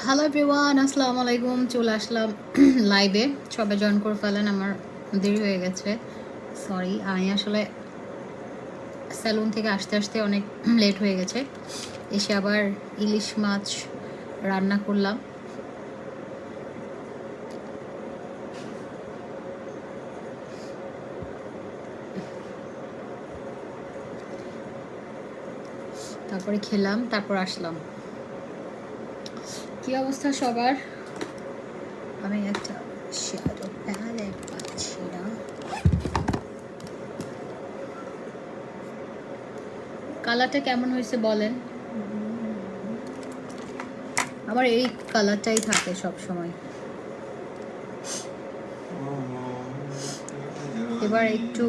Hello everyone, আসসালামু আলাইকুম। চলে আসলাম লাইভে। সবাই জয়েন করে ফেলেন, আমার দেরি হয়ে গেছে, সরি। আমি আসলে স্যালুন থেকে আসতে আসতে অনেক লেট হয়ে গেছে। এসে আবার ইলিশ মাছ রান্না করলাম। তারপরে খেলাম, তারপর আসলাম। কি অবস্থা সবার? আমি একটা শ্যাডো প্যালেট পাচ্ছি না। কালারটা কেমন হয়েছে বলেন? আমার এই কালারটাই থাকে সব সময়। এবার একটু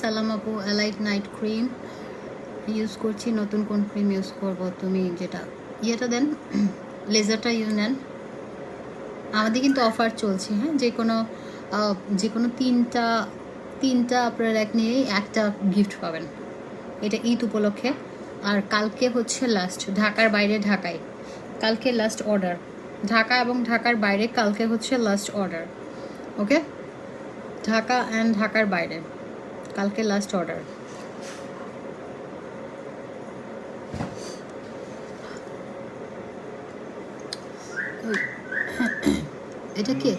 সালাম আপু, এলাইট নাইট ক্রিম ইউজ করছি। নতুন কোন ক্রিম ইউজ করব? তুমি যেটা ইয়েটা দেন, লেজারটা ইউজ নেন। আমাদের কিন্তু অফার চলছে, হ্যাঁ। যে কোনো তিনটা প্রোডাক্ট নিয়েই একটা গিফট পাবেন। এটা ঈদ উপলক্ষে। আর কালকে হচ্ছে লাস্ট, ঢাকার বাইরে ঢাকায় কালকে লাস্ট অর্ডার। ঢাকা এবং ঢাকার বাইরে কালকে হচ্ছে last order. Okay, Dhaka and ঢাকার বাইরে কালকে লাস্ট অর্ডার। এটা কি?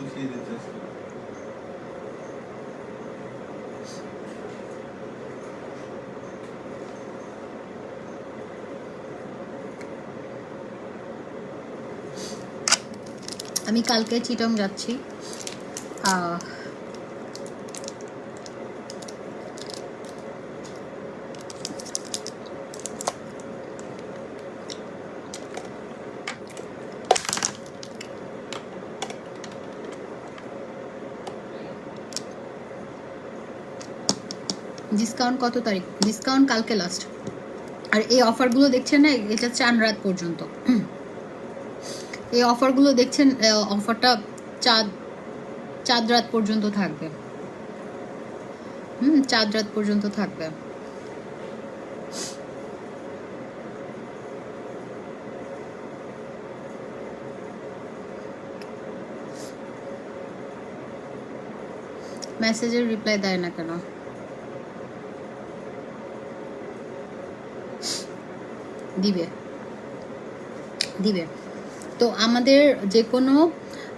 আমি কালকে চিটং যাচ্ছি। ডিসকাউন্ট কত তারিখ? ডিসকাউন্ট কালকে লাস্ট। আর এই অফারগুলো দেখছেন না, এটা চাঁদ রাত পর্যন্ত। এই অফারগুলো দেখছেন, অফারটা চাঁদ চাঁদ রাত পর্যন্ত থাকবে। চাঁদ রাত পর্যন্ত থাকবে। মেসেজের রিপ্লাই দেয় না কেন? দিবে দিবে তো আমাদের যে কোনো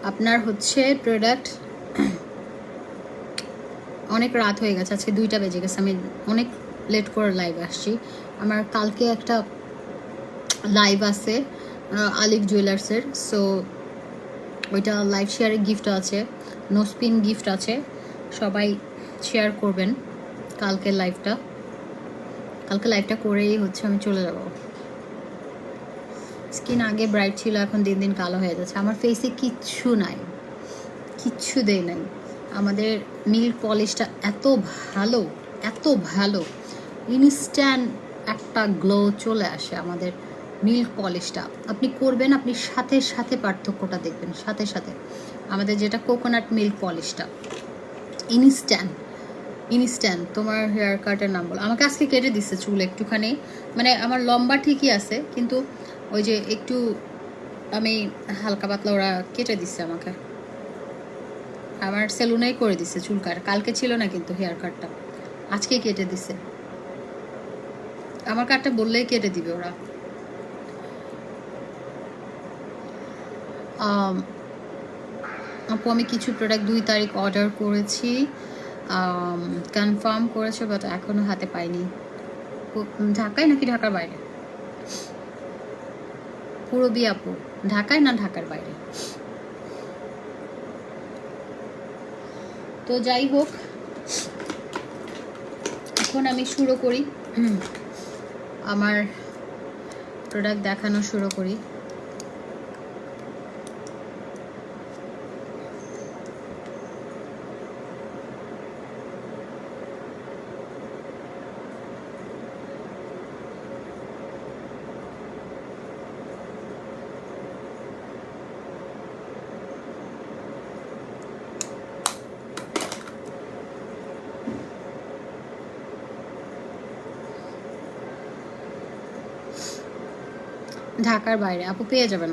আপনার হচ্ছে প্রোডাক্ট। অনেক রাত হয়ে গেছে, আজকে 2টা বেজে গেছে। আমি অনেক লেট করে লাইভ আসছি। আমার কালকে একটা লাইভ আছে আলিফ জুয়েলার্সের, সো ওইটা লাইভ শেয়ারে গিফট আছে, নো স্পিন গিফট আছে। সবাই শেয়ার করবেন কালকের লাইভটা। কালকে লাইভটা করেই হচ্ছে আমি চলে যাব। স্কিন আগে ব্রাইট ছিল, এখন দিন দিন কালো হয়ে যাচ্ছে। আমার ফেসে কিচ্ছু নাই, কিচ্ছু দেয় নাই। আমাদের মিল্ক পলিশটা এত ভালো, এত ভালো, ইনস্ট্যান্ট একটা গ্লো চলে আসে আমাদের মিল্ক পলিশটা। আপনি করবেন, আপনি সাথে সাথে পার্থক্যটা দেখবেন, সাথে সাথে। আমাদের যেটা কোকোনাট মিল্ক পলিশটা ইনস্ট্যান্ট, ইনস্ট্যান্ট। তোমার হেয়ার কাটের নাম বলো। আমাকে আজকে কেটে দিচ্ছে চুল একটুখানি, মানে আমার লম্বা ঠিকই আছে, কিন্তু ওই যে একটু আমি হালকা পাতলা ওরা কেটে দিচ্ছে আমাকে। আমার সেলুনেই করে দিচ্ছে চুল কাট। কালকে ছিল না কিন্তু হেয়ার কাটটা, আজকে কেটে দিছে। আমার কাটটা বললেই কেটে দিবে ওরা। আপু আমি কিছু প্রোডাক্ট 2 তারিখ অর্ডার করেছি, কনফার্ম করেছে, বাট এখনও হাতে পাইনি। ঢাকায় নাকি ঢাকার বাইরে? পুরবী আপু, ঢাকায় না ঢাকার বাইরে? তো যাই হোক, এখন আমি শুরু করি, আমার প্রোডাক্ট দেখানো শুরু করি। ঢাকার বাইরে আপু পেয়ে যাবেন।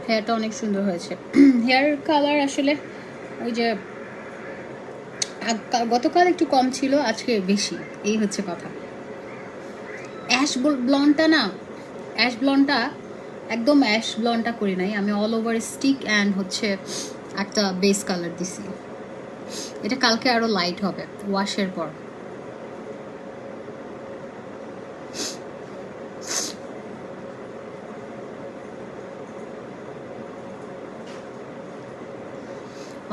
হেয়ারটা অনেক সুন্দর হয়েছে। হেয়ার কালার আসলে ওই যে গতকাল একটু কম ছিল, আজকে বেশি, এই হচ্ছে কথা। অ্যাশ ব্লন্ডটা না, অ্যাশ ব্লন্ডটা একদম অ্যাশ ব্লন্ডটা করি নাই আমি, অল ওভার স্টিক অ্যান্ড হচ্ছে একটা বেস কালার দিছি। এটা কালকে আরও লাইট হবে ওয়াশের পর।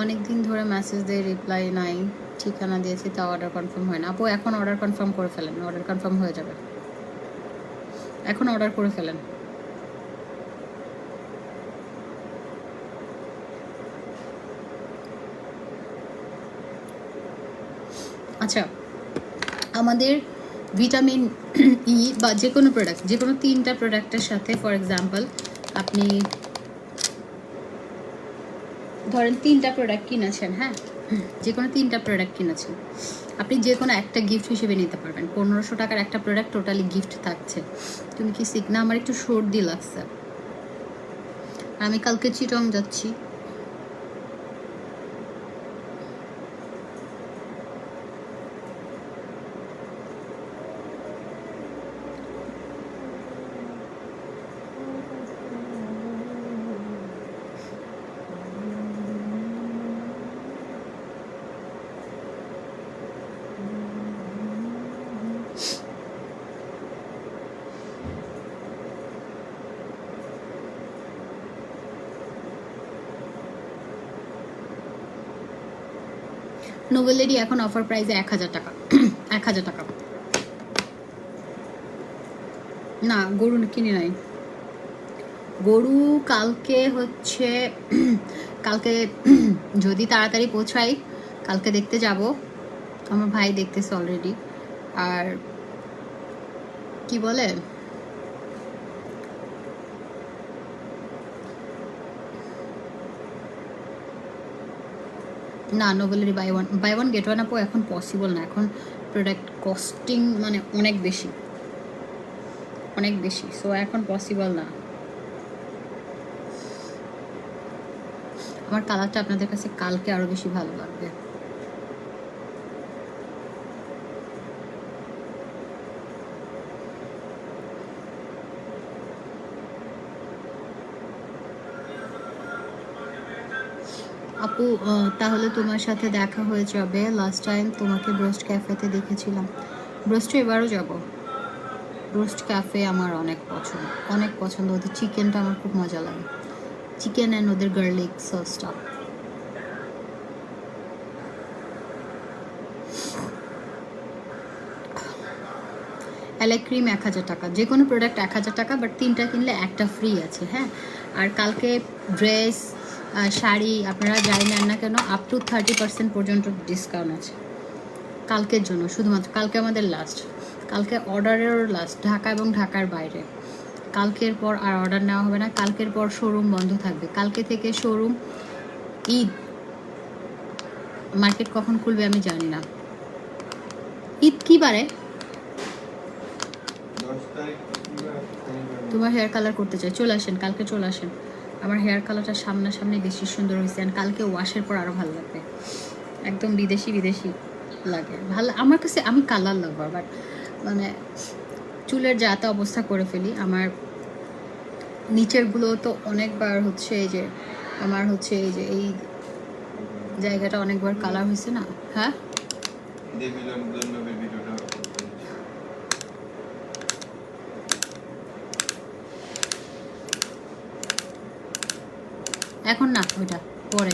অনেক দিন ধরে মেসেজ দিয়ে রিপ্লাই নাই, ঠিকানা দিয়েছি তা অর্ডার কনফার্ম হয় না। আপু এখন অর্ডার কনফার্ম করে ফেলেন, অর্ডার কনফার্ম হয়ে যাবে, এখন অর্ডার করে ফেলেন। আচ্ছা, আমাদের ভিটামিন ই বা যে কোনো প্রোডাক্ট, যে কোনো 3টা প্রোডাক্টের সাথে, ফর এক্সাম্পল আপনি ধরেন 3টা প্রোডাক্ট কিনেছেন, হ্যাঁ, যে কোনো 3টা প্রোডাক্ট কিনেছেন, আপনি যে কোনো একটা গিফট হিসেবে নিতে পারবেন। 1500 টাকার একটা প্রোডাক্ট টোটালি গিফট থাকছে। তুমি কি শিখ না? আমার একটু সর্দি লাগছে, আমি কালকে চিটং যাচ্ছি। নোভেলেরই এখন অফার প্রাইসে 1000 টাকা। 1000 টাকা না, গরু কিনে নাই। গরু কালকে হচ্ছে, কালকে যদি তাড়াতাড়ি পৌঁছাই কালকে দেখতে যাব। আমার ভাই দেখতেছে অলরেডি। আর কি বলে, না নোবেলেরই বাই ওয়ান গেট ওয়ান আপু এখন পসিবল না। এখন প্রোডাক্ট কস্টিং মানে অনেক বেশি, অনেক বেশি, সো এখন পসিবল না। আমার কালারটা আপনাদের কাছে কালকে আরও বেশি ভালো লাগবে। আপু তাহলে তোমার সাথে দেখা হয়ে যাবে। লাস্ট টাইম তোমাকে ব্রোস্ট ক্যাফেতে দেখেছিলাম। ব্রোস্টে এবারও যাব। ব্রোস্ট ক্যাফে আমার অনেক পছন্দ, অনেক পছন্দ। ওদের চিকেনটা আমার খুব মজা লাগে, চিকেন অ্যান্ড ওদের গার্লিক সসটা। এলআই ক্রিম 1000 টাকা, যে কোনো প্রোডাক্ট 1000 টাকা, বাট 3টা কিনলে একটা ফ্রি আছে। হ্যাঁ, আর কালকে ড্রেস, শাড়ি আপনারা যাই নেন না কেন আপ টু 30% পর্যন্ত ডিসকাউন্ট আছে কালকের জন্য, শুধুমাত্র কালকে আমাদের লাস্ট, কালকে অর্ডারেরও লাস্ট, ঢাকা এবং ঢাকার বাইরে। কালকের পর আর অর্ডার নেওয়া হবে না, কালকের পর শোরুম বন্ধ থাকবে, কালকে থেকে শোরুম। ঈদ, মার্কেট কখন খুলবে আমি জানি না। ঈদ কি বারে? তোমার হেয়ার কালার করতে চাই, চলে আসেন, কালকে চলে আসেন। আমার হেয়ার কালারটা সামনাসামনি বেশি সুন্দর হয়েছে, আর কালকে ওয়াশের পর আরও ভালো লাগবে, একদম বিদেশি বিদেশি লাগে ভালো আমার কাছে। আমি কালার লাভার, বাট মানে চুলের যাতে অবস্থা করে ফেলি। আমার নিচেরগুলো তো অনেকবার হচ্ছে এই যে আমার হচ্ছে এই যে এই জায়গাটা অনেকবার কালার হয়েছে না। হ্যাঁ, এখন না, ওইটা পরে,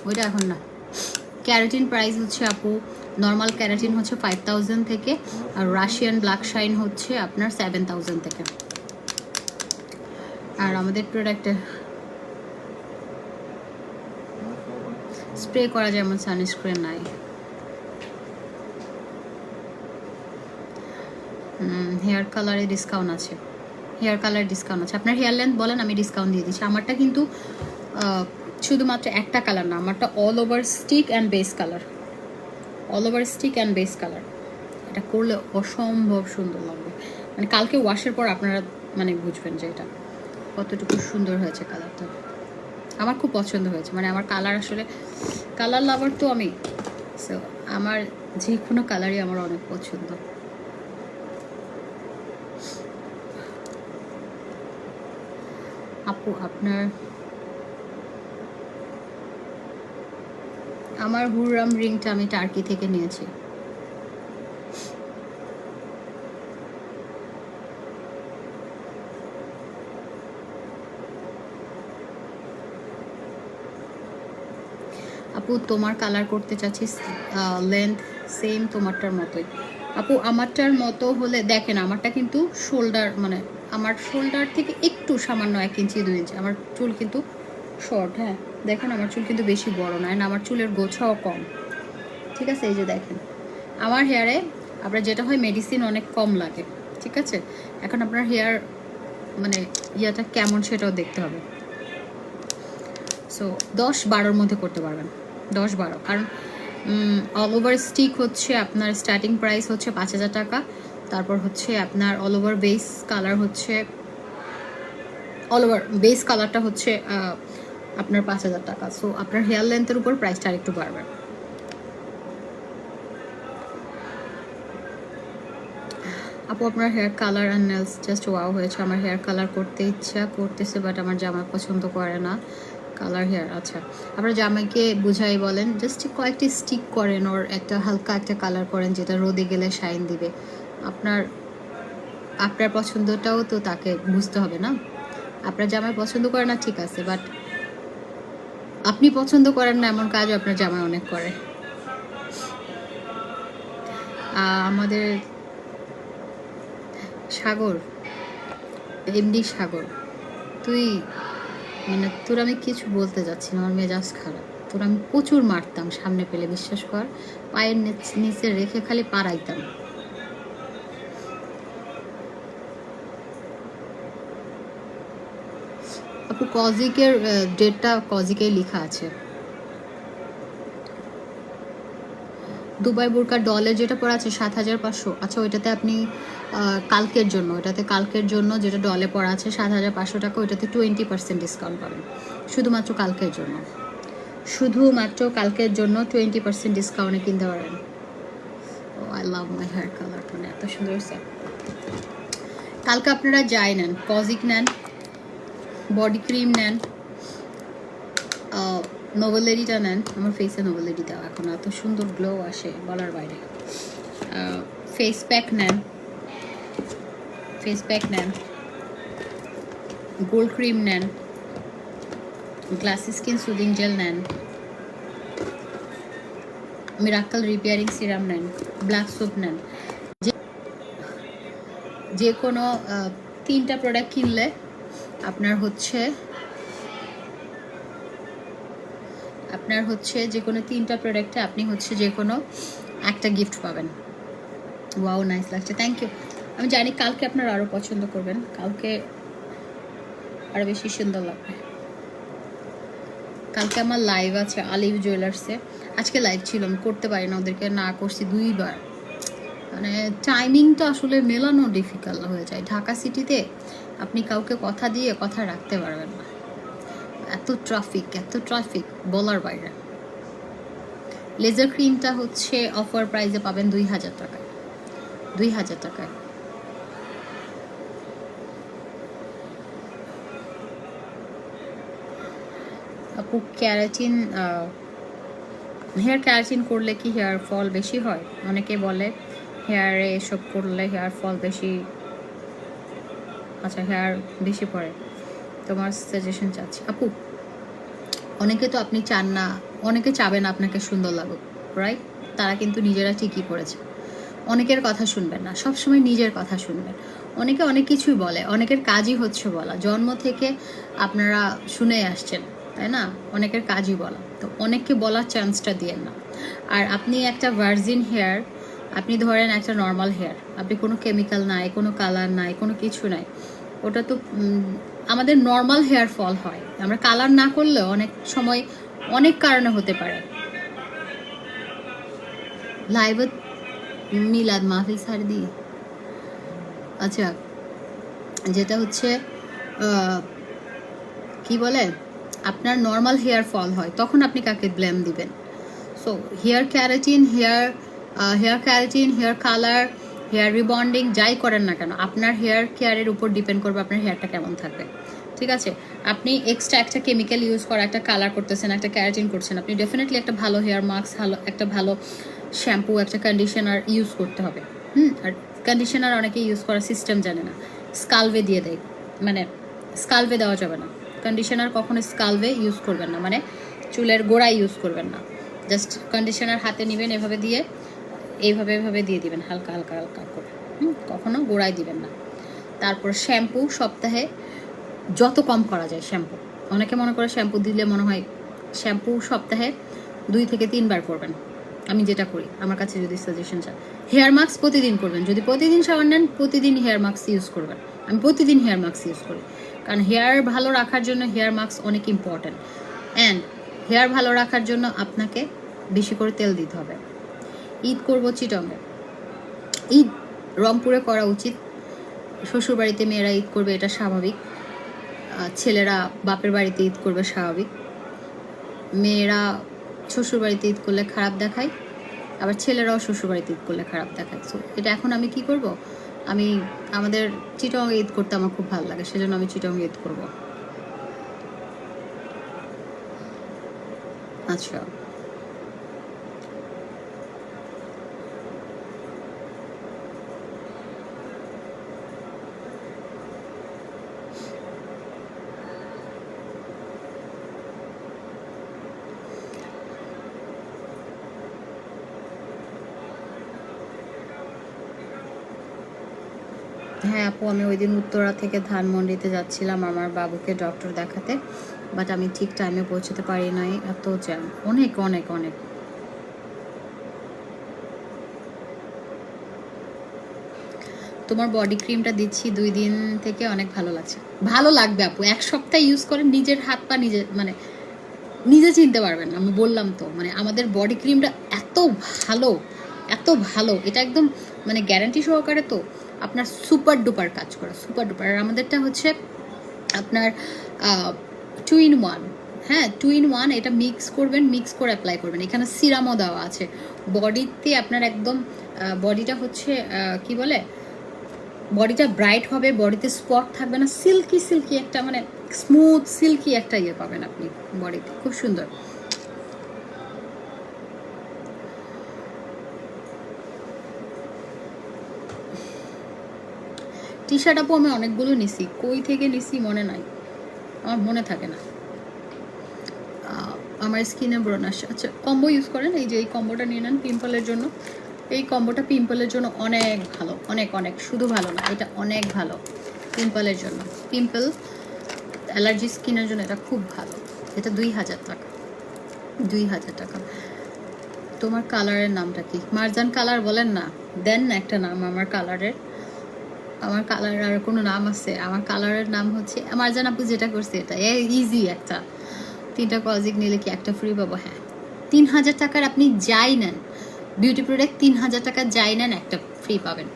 ওইটা এখন না। ক্যারাটিন প্রাইস হচ্ছে আপু, নর্মাল ক্যারাটিন হচ্ছে 5000 থেকে, আর রাশিয়ান ব্ল্যাক শাইন হচ্ছে আপনার 7000 থেকে। আর আমাদের প্রোডাক্টে স্প্রে করা যেমন সানস্ক্রিন নাই। হেয়ার কালারে ডিসকাউন্ট আছে, হেয়ার কালার ডিসকাউন্ট আছে। আপনার হেয়ার লেন্থ বলেন, আমি ডিসকাউন্ট দিয়ে দিচ্ছি। আমারটা কিন্তু শুধুমাত্র একটা কালার না, আমারটা all over stick and base colour, all over stick and base colour. এটা করলে অসম্ভব সুন্দর লাগবে, মানে কালকে ওয়াশের পর আপনারা মানে বুঝবেন যে এটা কতটুকু সুন্দর হয়েছে কালারটা। আমার খুব পছন্দ হয়েছে, মানে আমার কালার আসলে কালার লাভার তো আমি, সো আমার যে কোনো কালারই আমার অনেক পছন্দ। আপু আপনার, আমার হুররাম রিংটা আমি টার্কি থেকে নিয়েছি। আপু তোমার কালার করতে চাচ্ছি, লেন্থ সেম তোমারটার মতোই। আপু আমারটার মতো হলে দেখেন, আমারটা কিন্তু শোল্ডার, মানে আমার শোল্ডার থেকে একটু সামান্য 1 ইঞ্চি 2 ইঞ্চি আমার চুল কিন্তু শর্ট। হ্যাঁ দেখেন, আমার চুল কিন্তু বেশি বড় নয়, না আমার চুলের গোছাও কম। ঠিক আছে, এই যে দেখেন আমার হেয়ারে আপনার যেটা হয় মেডিসিন অনেক কম লাগে। ঠিক আছে, এখন আপনার হেয়ার মানে ইয়াটা কেমন সেটাও দেখতে হবে। সো 10-12-র মধ্যে করতে পারবেন, 10-12, কারণ অল ওভার স্টিক হচ্ছে আপনার স্টার্টিং প্রাইস হচ্ছে 5000 টাকা। তারপর হচ্ছে আপনার অল ওভার বেস কালার হচ্ছে, অল ওভার বেস কালারটা হচ্ছে আপনার 5000 টাকা। সো আপনার হেয়ার লেন্থের উপর প্রাইসটা আরেকটু বাড়বে। আপু আপনার hair colour and nails just wow হয়েছে। আমার হেয়ার কালার করতে ইচ্ছা করতেছে, বাট আমার জামা পছন্দ করে না কালার হেয়ার। আচ্ছা, আপনার জামাইকে বুঝাই বলেন জাস্ট কয়েকটি স্টিক করেন, ওর একটা হালকা একটা কালার করেন যেটা রোদে গেলে শাইন দিবে। আপনার আপনার পছন্দটাও তো তাকে বুঝতে হবে না। আপনার জামাই পছন্দ করে না ঠিক আছে, বাট আপনি পছন্দ করেন না এমন কাজও আপনার জামাই অনেক করে। আমাদের সাগর, এমডি সাগর, তুই মানে তোর আমি কিছু বলতে যাচ্ছি না, আমার মেজাজ খারাপ। তোর আমি প্রচুর মারতাম সামনে পেলে, বিশ্বাস কর, পায়ের নিচে রেখে খালি পাড়াইতাম। আপু কজিকের ডেটটা কজিকেই লেখা আছে। দুবাই বোরকা ডলের যেটা পড়া আছে 7500। আচ্ছা ওইটাতে আপনি কালকের জন্য, ওইটাতে কালকের জন্য যেটা ডলে পড়া আছে 7500 টাকা, ওইটাতে 20% ডিসকাউন্ট পাবেন শুধুমাত্র কালকের জন্য। শুধুমাত্র কালকের জন্য 20% ডিসকাউন্টে কিনতে পারেন। Oh I love my hair colour, মানে এত সুন্দর হয়েছে। কালকে আপনারা যাই নেন, কজিক নেন, বডি ক্রিম নেন, নোভেলেরিটা নেন। আমার ফেসে নোভেলেরি দেওয়া, এখন এত সুন্দর গ্লো আসে বলার বাইরে। ফেস প্যাক নেন, ফেস প্যাক নেন, গোল্ড ক্রিম নেন, গ্লাসি স্কিন সুদিং জেল নেন, মিরাকল রিপেয়ারিং সিরাম নেন, ব্ল্যাক সোপ নেন। যে কোনো 3টা প্রোডাক্ট কিনলে আপনার হচ্ছে যে কোনো 3টা প্রোডাক্টে আপনি হচ্ছে যে কোনো একটা গিফট পাবেন। ওয়াও, নাইস লাগছে, থ্যাংক ইউ। আমি জানি কালকে আপনারা আরও পছন্দ করবেন, কালকে আরও বেশি সুন্দর লাগবে। কালকে আমার লাইভ আছে আলিভ জুয়েলার্সে। আজকে লাইভ ছিল, আমি করতে পারি না, ওদেরকে না করছি 2বার। মানে টাইমিংটা আসলে মেলানো ডিফিকাল্ট হয়ে যায়। ঢাকা সিটিতে আপনি কাউকে কথা দিয়ে কথা রাখতে পারবেন না, এত ট্রাফিক বলার বাইরে। লেজার ক্রিমটা হচ্ছে অফার প্রাইসে পাবেন 2000 টাকায়, 2000 টাকায়। আপু ক্যারাটিন, হেয়ার ক্যারাটিন করলে কি হেয়ার ফল বেশি হয়? অনেকে বলে হেয়ারে এসব করলে হেয়ার ফল বেশি, আচ্ছা হেয়ার বেশি পড়ে, তোমার সাজেশন চাচ্ছি। আপু অনেকে তো আপনি চান না, অনেকে চাবেন আপনাকে সুন্দর লাগুক, রাইট? তারা কিন্তু নিজেরা ঠিকই করেছে। অনেকের কথা শুনবেন না, সবসময় নিজের কথা শুনবেন। অনেকে অনেক কিছুই বলে, অনেকের কাজই হচ্ছে বলা, জন্ম থেকে আপনারা শুনে আসছেন, তাই না? অনেকের কাজই বলা, তো অনেককে বলার চান্সটা দিয়েন না। আর আপনি একটা ভার্জিন হেয়ার, আপনি ধরেন একটা নর্মাল হেয়ার, আপনি কোনো কেমিক্যাল নাই, কোনো কালার নাই, কোনো কিছু নাই, ওটা তো আমাদের নর্মাল হেয়ার ফল হয়। আমরা কালার না করলেও অনেক সময় অনেক কারণে হতে পারে। লাইভ মিলাদ মাহফিল ছাড় দিয়ে, আচ্ছা যেটা হচ্ছে কি বলে, আপনার নর্মাল হেয়ার ফল হয়, তখন আপনি কাকে ব্লেম দিবেন? So hair keratin, hair colour, hair rebonding যাই করেন না কেন, আপনার হেয়ার কেয়ারের উপর ডিপেন্ড করবে আপনার হেয়ারটা কেমন থাকবে। ঠিক আছে, আপনি এক্সট্রা একটা কেমিক্যাল ইউজ করা, একটা কালার করতেছেন, একটা ক্যারাটিন করছেন, আপনি ডেফিনেটলি একটা ভালো হেয়ার মাস্ক, একটা ভালো শ্যাম্পু, একটা কন্ডিশনার ইউজ করতে হবে। আর কন্ডিশনার অনেকে ইউজ করার সিস্টেম জানে না, স্কালভে দিয়ে দেয়, মানে স্কালভে দেওয়া যাবে না কন্ডিশনার, কখনো স্কালভে ইউজ করবেন না, মানে চুলের গোড়ায় ইউজ করবেন না। জাস্ট কন্ডিশনার হাতে নেবেন, এভাবে দিয়ে এভাবে দিয়ে দিবেন, হালকা হালকা হালকা করে, কখনো গোড়ায় দিবেন না। তারপর শ্যাম্পু সপ্তাহে যত কম করা যায় শ্যাম্পু, অনেকে মনে করে শ্যাম্পু দিলে মনে হয়, শ্যাম্পু সপ্তাহে 2 থেকে 3 বার করবেন। আমি যেটা করি, আমার কাছে যদি সাজেশন চান, হেয়ার মাস্ক প্রতিদিন করবেন, যদি প্রতিদিন শাওয়ার নেন প্রতিদিন হেয়ার মাস্ক ইউজ করবেন। আমি প্রতিদিন হেয়ার মাস্ক ইউজ করি, কারণ হেয়ার ভালো রাখার জন্য হেয়ার মাস্ক অনেক ইম্পর্ট্যান্ট। অ্যান্ড হেয়ার ভালো রাখার জন্য আপনাকে বেশি করে তেল দিতে হবে। ঈদ করবো চিটংয়ে, ঈদ রংপুরে করা উচিত। শ্বশুরবাড়িতে মেয়েরা ঈদ করবে, এটা স্বাভাবিক। ছেলেরা বাপের বাড়িতে ঈদ করবে, স্বাভাবিক। মেয়েরা শ্বশুরবাড়িতে ঈদ করলে খারাপ দেখায়, আবার ছেলেরাও শ্বশুরবাড়িতে ঈদ করলে খারাপ দেখায়। সো এটা এখন আমি কি করব, আমি আমাদের চিটংয়ে ঈদ করতে আমার খুব ভালো লাগে, সেজন্য আমি চিটংয়ে ঈদ করব। আচ্ছা, হ্যাঁ আপু, আমি ওই দিন উত্তরা থেকে ধানমন্ডিতে যাচ্ছিলাম আমার বাবুকে ডক্টর দেখাতে, বাট আমি ঠিক টাইমে পৌঁছতে পারি নাই, এত জ্যাম, অনেক অনেক অনেক। তোমার বডি ক্রিমটা দিচ্ছি 2 দিন থেকে, অনেক ভালো লাগছে। ভালো লাগবে আপু, 1 সপ্তাহ ইউজ করে নিজের হাত পা নিজে, মানে নিজে চিনতে পারবেন। আমি বললাম তো, মানে আমাদের বডি ক্রিমটা এত ভালো, এত ভালো, এটা একদম মানে গ্যারান্টি সহকারে, তো আপনার সুপার ডুপার কাজ করে, সুপার ডুপার। আর আমাদেরটা হচ্ছে আপনার 2 in 1, হ্যাঁ 2 in 1, এটা মিক্স করবেন, মিক্স করে অ্যাপ্লাই করবেন। এখানে সিরামও দেওয়া আছে বডিতে, আপনার একদম বডিটা হচ্ছে কি বলে, বডিটা ব্রাইট হবে, বডিতে স্পট থাকবে না, সিল্কি সিল্কি একটা, মানে স্মুথ সিল্কি একটা ইয়ে পাবেন আপনি বডিতে, খুব সুন্দর। টি শার্ট আপু আমি অনেকগুলো নিছি, কই থেকে নিছি মনে নাই, আমার মনে থাকে না। আমার স্কিনে ব্রণ আসছে। আচ্ছা কম্বো ইউজ করেন, এই যে এই কম্বোটা নিয়ে নেন পিম্পলের জন্য, এই কম্বোটা পিম্পলের জন্য অনেক ভালো, অনেক অনেক, শুধু ভালো না, এটা অনেক ভালো পিম্পলের জন্য। পিম্পল অ্যালার্জি স্কিনের জন্য এটা খুব ভালো। এটা 2000 টাকা, 2000 টাকা। তোমার কালারের নামটা কি? মারজান কালার বলেন না, দেন না একটা নাম আমার কালারের। আমার কালারের আর কোনো নাম আছে? আমার কালারের নাম হচ্ছে মারজান আপু যেটা করছে এটা ইজি একটা। 3টা কজিক নিলে কি একটা ফ্রি পাবো? হ্যাঁ, 3000 টাকার আপনি যাই নেন বিউটি প্রোডাক্ট, 3000 টাকা যাই নেন একটা ফ্রি পাবেন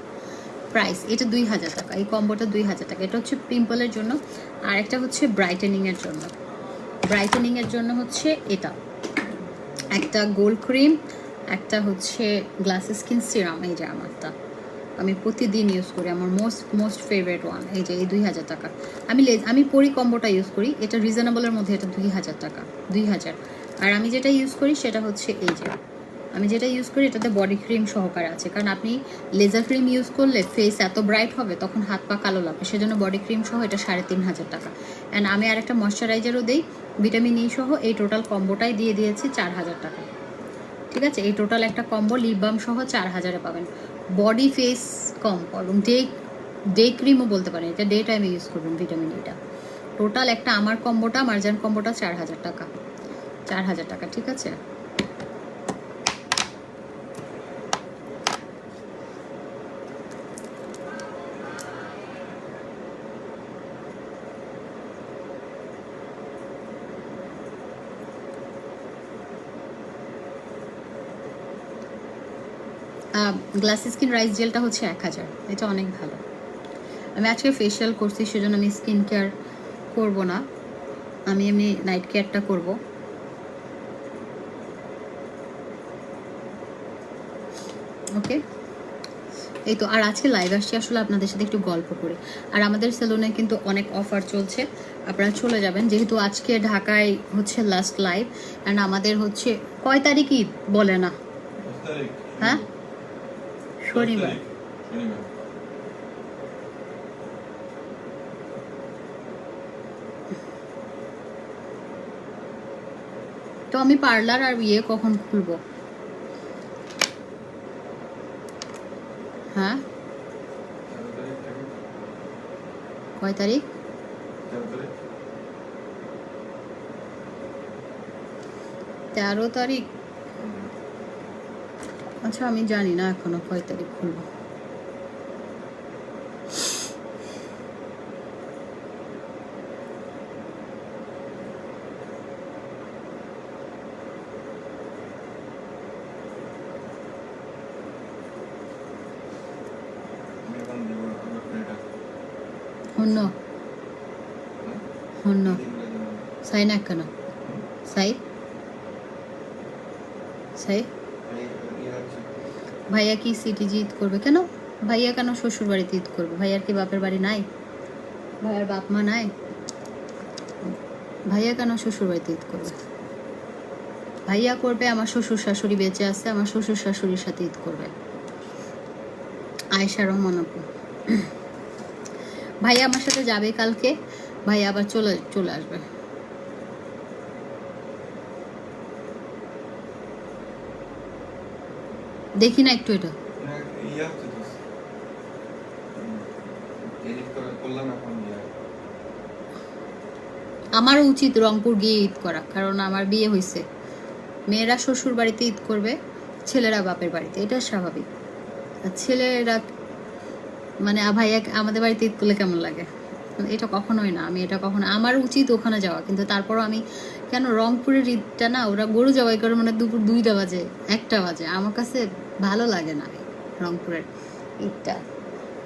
প্রাইস। এটা 2000 টাকা, এই কম্বোটা 2000 টাকা। এটা হচ্ছে পিম্পলের জন্য, আর একটা হচ্ছে ব্রাইটেনিংয়ের জন্য। ব্রাইটেনিংয়ের জন্য হচ্ছে এটা একটা গোল্ড ক্রিম, একটা হচ্ছে গ্লাস স্কিন সিরাম। এই যে আমারটা, আমি প্রতিদিন ইউজ করি, আমার মোস্ট ফেভারিট ওয়ান। এই যে এই 2000 টাকা। আমি পরি কম্বোটা ইউজ করি, এটা রিজনেবলের মধ্যে, এটা 2000 টাকা, 2000। আর আমি যেটা ইউজ করি সেটা হচ্ছে এই যে, আমি যেটা ইউজ করি এটাতে বডি ক্রিম সহকারে আছে, কারণ আপনি লেজার ক্রিম ইউজ করলে ফেস এত ব্রাইট হবে, তখন হাত পা কালো লাগবে, সেজন্য বডি ক্রিম সহ এটা 3500 টাকা। অ্যান্ড আমি আর একটা ময়শ্চারাইজারও দিই ভিটামিন ই সহ, এই টোটাল কম্বোটাই দিয়ে দিয়েছি 4000 টাকা। ঠিক আছে, এই টোটাল একটা কম্বো লিপ বাম সহ 4000-এ পাবেন। বডি ফেস কম এবং ডে ক্রিমও বলতে পারেন, এটা ডে টাইমে ইউজ করবেন ভিটামিন ইটা। টোটাল একটা আমার কম্বোটা, মার্জান কম্বোটা 4000 টাকা, 4000 টাকা। ঠিক আছে, গ্লাস স্কিন রাইস জেলটা হচ্ছে 1000, এটা অনেক ভালো। আমি আজকে ফেশিয়াল করছি, সেজন্য আমি স্কিন কেয়ার করবো না, আমি এমনি নাইট কেয়ারটা করব। ওকে, এই তো। আর আজকে লাইভ আসছি আসলে আপনাদের সাথে একটু গল্প করে। আর আমাদের সেলুনে কিন্তু অনেক অফার চলছে, আপনারা চলে যাবেন, যেহেতু আজকে ঢাকায় হচ্ছে লাস্ট লাইভ। অ্যান্ড আমাদের হচ্ছে কয় তারিখ ঈদ বলে না? হ্যাঁ, শনিবার। তো আমি পার্লার আর ইয়ে কখন খুলবো? হ্যাঁ, কয় তারিখ? 13 তারিখ। আচ্ছা, আমি জানি না এখনো কয় তারিখ খুলবো। হন্য হন্য সাই না কেন? সাই সাই ভাইয়া কি সিটিজি ঈদ করবে? কেন ভাইয়া কেন শ্বশুর বাড়িতে ঈদ করবে? ভাইয়ার কি বাপের বাড়ি নাই? ভাইয়ার বাপ মা নাই? ভাইয়া কেন শ্বশুর বাড়িতে ঈদ করবে? ভাইয়া করবে, আমার শ্বশুর শাশুড়ি বেঁচে আছে, আমার শ্বশুর শাশুড়ির সাথে ঈদ করবে। আয়েশা রহমান আপু, ভাইয়া আমার সাথে যাবে কালকে, ভাইয়া আবার চলে আসবে। দেখি না একটু এটা। আমারও উচিত রংপুর গিয়ে ঈদ করা, কারণ আমার বিয়ে হয়েছে। মেয়েরা শ্বশুর বাড়িতে ঈদ করবে, ছেলেরা বাপের বাড়িতে, এটা স্বাভাবিক। আর ছেলেরা মানে ভাইয়া আমাদের বাড়িতে ঈদ করলে কেমন লাগে? এটা কখনোই না, আমি এটা কখনো, আমার উচিত ওখানে যাওয়া, কিন্তু তারপরও আমি কেন, রংপুরের ঈদটা না ওরা গরু জবাই করে মানে দুপুর 2টা বাজে 1টা বাজে, আমার কাছে ভালো লাগে না রংপুরের ঈদটা।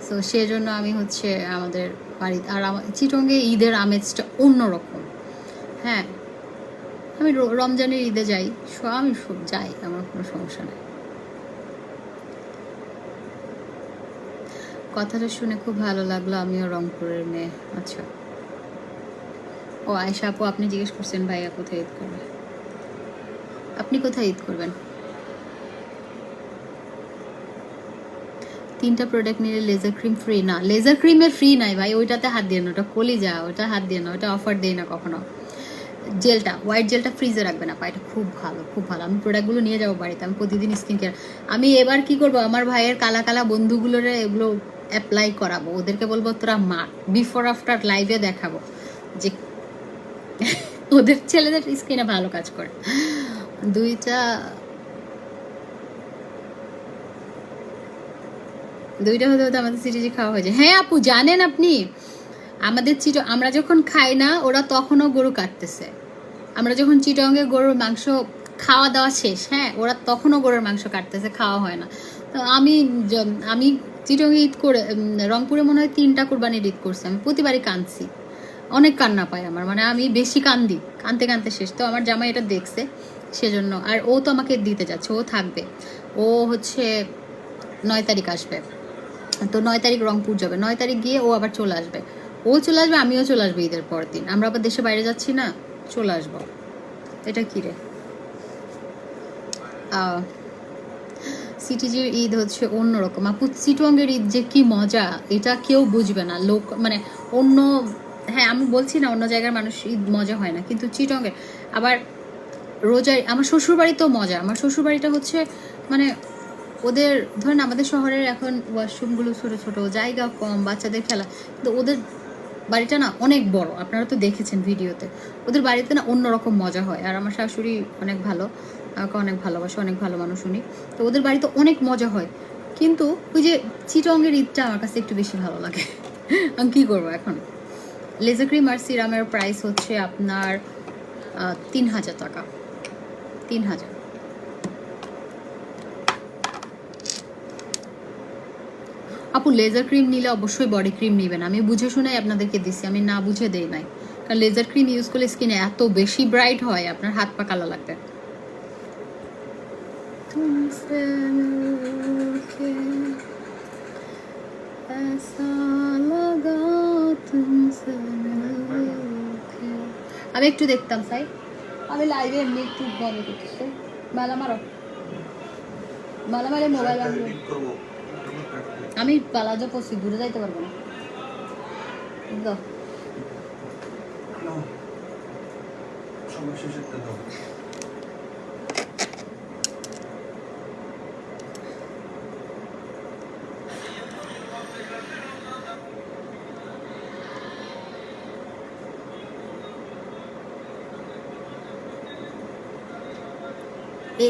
সো সেজন্য আমি হচ্ছে আমাদের বাড়িতে, আর আমার চিটঙ্গে ঈদের আমেজটা অন্যরকম। হ্যাঁ, আমি রমজানের ঈদে যাই, আমি যাই, আমার কোনো সমস্যা নেই। কথাটা শুনে খুব ভালো লাগলো, আমিও রংপুরের মেয়ে। আচ্ছা, ও আয়েশা আপু, আপনি জিজ্ঞেস করছেন ভাইয়া কোথায় ঈদ করবে? আপনি কোথায় ঈদ করবেন? 3টা প্রোডাক্ট নিলে লেজার ক্রিম ফ্রি না, লেজার ক্রিমের ফ্রি নাই ভাই, ওইটাতে হাত দিয়ে না, ওটা কলিজা, ওটা হাত দিয়ে না, ওটা অফার দেয় না কখনো। জেলটা, হোয়াইট জেলটা ফ্রিজে রাখবে না, এটা খুব ভালো, খুব ভালো। আমি প্রোডাক্টগুলো নিয়ে যাবো বাড়িতে, আমি প্রতিদিন স্কিন কেয়ার। আমি এবার কি করবো, আমার ভাইয়ের কালা কালা বন্ধুগুলোরে এগুলো অ্যাপ্লাই করাবো, ওদেরকে বলবো তোরা মা, বিফোর আফটার লাইভে দেখাবো যে ওদের ছেলেদের স্কিনে ভালো কাজ করে। দুইটা হতে হতে আমাদের সিটিজি খাওয়া হয়ে যায়। হ্যাঁ আপু জানেন আপনি, আমাদের আমরা যখন খাই না ওরা তখনও গরু কাটতেছে। আমরা যখন চিটংয়ে গরুর মাংস খাওয়া দাওয়া শেষ, হ্যাঁ ওরা তখনও গরুর মাংস কাটতেছে, খাওয়া হয় না। তো আমি চিটংয়ে ঈদ করে, রংপুরে মনে হয় 3টা কুরবানির ঈদ করছি, আমি প্রতিবারই কাঁদছি, অনেক কান্না পাই আমার, মানে আমি বেশি কান্দি, কানতে কানতে শেষ। তো আমার জামাই এটা দেখছে সেজন্য, আর ও তো আমাকে দিতে যাচ্ছে, ও থাকবে, ও হচ্ছে 9 তারিখ আসবে। তো 9 তারিখ রংপুর যাবে, 9 তারিখ গিয়ে ও আবার চলে আসবে, ও চলে আসবে, আমিও চলে আসবো ঈদের পর দিন, আমরা আবার দেশে বাইরে যাচ্ছি না, চলে আসবো। এটা কি রে, সিটিজির ঈদ হচ্ছে অন্যরকম আপু, চিটংয়ের ঈদ যে কি মজা এটা কেউ বুঝবে না, লোক মানে অন্য, হ্যাঁ আমি বলছি না অন্য জায়গার মানুষ ঈদ মজা হয় না, কিন্তু চিটংয়ের আবার রোজায়, আমার শ্বশুরবাড়িতেও মজা, আমার শ্বশুরবাড়িটা হচ্ছে মানে ওদের ধরেন আমাদের শহরের এখন ওয়াশরুমগুলো ছোট ছোট, জায়গা কম, বাচ্চাদের খেলা, কিন্তু ওদের বাড়িটা না অনেক বড়, আপনারা তো দেখেছেন ভিডিওতে, ওদের বাড়িতে না অন্যরকম মজা হয়। আর আমার শাশুড়ি অনেক ভালো, আমাকে অনেক ভালোবাসে, অনেক ভালো মানুষ উনি, তো ওদের বাড়িতে অনেক মজা হয়। কিন্তু ওই যে চিটংয়ের ঈদটা আমার কাছে একটু বেশি ভালো লাগে। আমি কী করবো এখন। লেজার ক্রিম আর সিরামের প্রাইস হচ্ছে আপনার 3000 টাকা, 3000। আপু লেজার ক্রিম নিলে অবশ্যই বডি ক্রিম নেবেন, আমি বুঝে শুনে আপনাদেরকে দিচ্ছি, আমি না বুঝে দেই নাই, কারণ লেজার ক্রিম ইউজ করলে স্কিনে এত বেশি ব্রাইট হয় আপনার হাত পা কালো লাগবে। আমি একটু দেখতাম সাই, আমি লাইভে এমনি একটু বন্ধ করতেছি, মালা মারো, মালা মারে মোবাইল আমি পালাজো পড়ছি, ঘুরে যাইতে পারবো না।